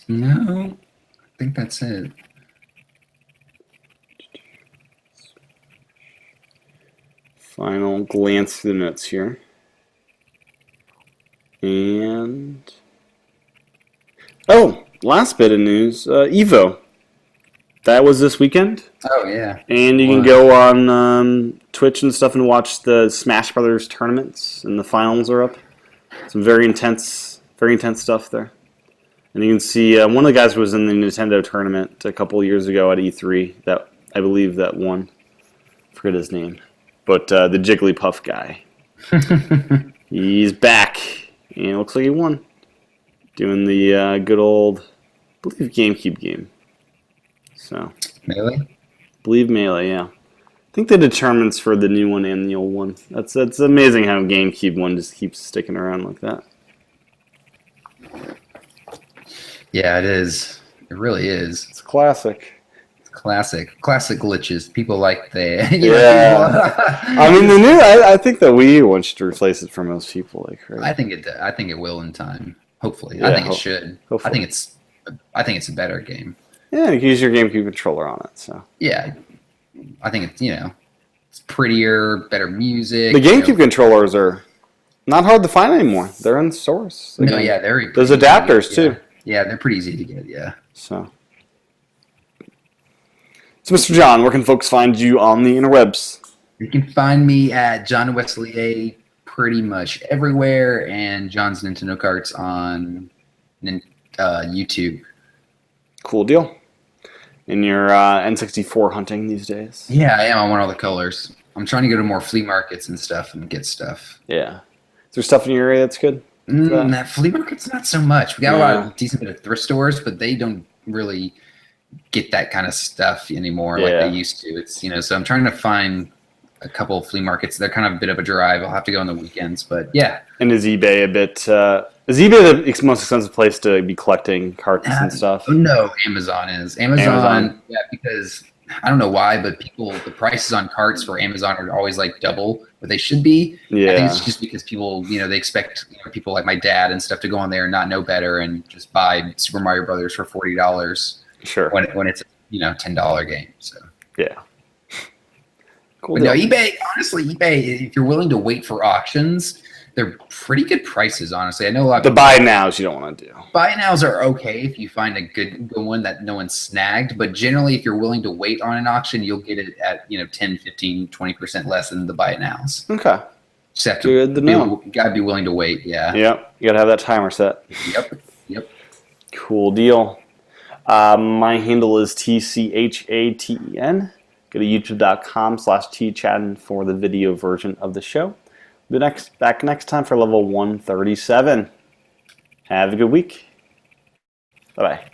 No, I think that's it. Final glance through the notes here. And last bit of news, Evo. That was this weekend. Oh yeah. And you can go on Twitch and stuff and watch the Smash Brothers tournaments, and the finals are up. Some very intense stuff there. And you can see one of the guys who was in the Nintendo tournament a couple of years ago at E3 that I believe that won. I forget his name, but the Jigglypuff guy. He's back. And it looks like he won. Doing the good old, I believe, GameCube game. So. Melee? I believe Melee, yeah. I think the determinants for the new one and the old one. That's amazing how GameCube one just keeps sticking around like that. Yeah, it is. It really is. It's classic. Classic glitches. People like the I mean, the new. I think the Wii U one should replace it for most people. Right? I think it will in time. Hopefully, yeah, I think it should. Hopefully. I think it's a better game. Yeah, you can use your GameCube controller on it. So yeah, I think it's it's prettier, better music. The GameCube controllers are not hard to find anymore. They're in stores. No, yeah, they're there's adapters too. Yeah, they're pretty easy to get. Yeah. So, Mr. John, where can folks find you on the interwebs? You can find me at John Wesley A pretty much everywhere, and John's Nintendo Carts on YouTube. Cool deal. And you're N64 hunting these days? Yeah, I am. I want all the colors. I'm trying to go to more flea markets and stuff and get stuff. Yeah. Is there stuff in your area that's good? That flea market's not so much. We got a lot of decent bit of thrift stores, but they don't really get that kind of stuff anymore like they used to. It's so I'm trying to find a couple of flea markets. They're kind of a bit of a drive. I'll have to go on the weekends, but yeah. And is eBay a bit? Is eBay the most expensive place to be collecting carts and stuff? No, Amazon is. Amazon, yeah, because I don't know why, but the prices on carts for Amazon are always like double what they should be. Yeah. I think it's just because people, they expect people like my dad and stuff to go on there and not know better and just buy Super Mario Brothers for $40. Sure. When it's a $10 game. So yeah. Cool. But no, eBay. Honestly, eBay. If you're willing to wait for auctions, they're pretty good prices. Honestly, I know a lot of the buy nows you don't want to do. Buy nows are okay if you find a good one that no one snagged. But generally, if you're willing to wait on an auction, you'll get it at 10, 15, 20% less than the buy nows. Okay. Just have to gotta be willing to wait. Yeah. Yep. You gotta have that timer set. Yep. Cool deal. My handle is TCHATEN. Go to youtube.com/tchatten for the video version of the show. We'll be back next time for level 137. Have a good week. Bye-bye.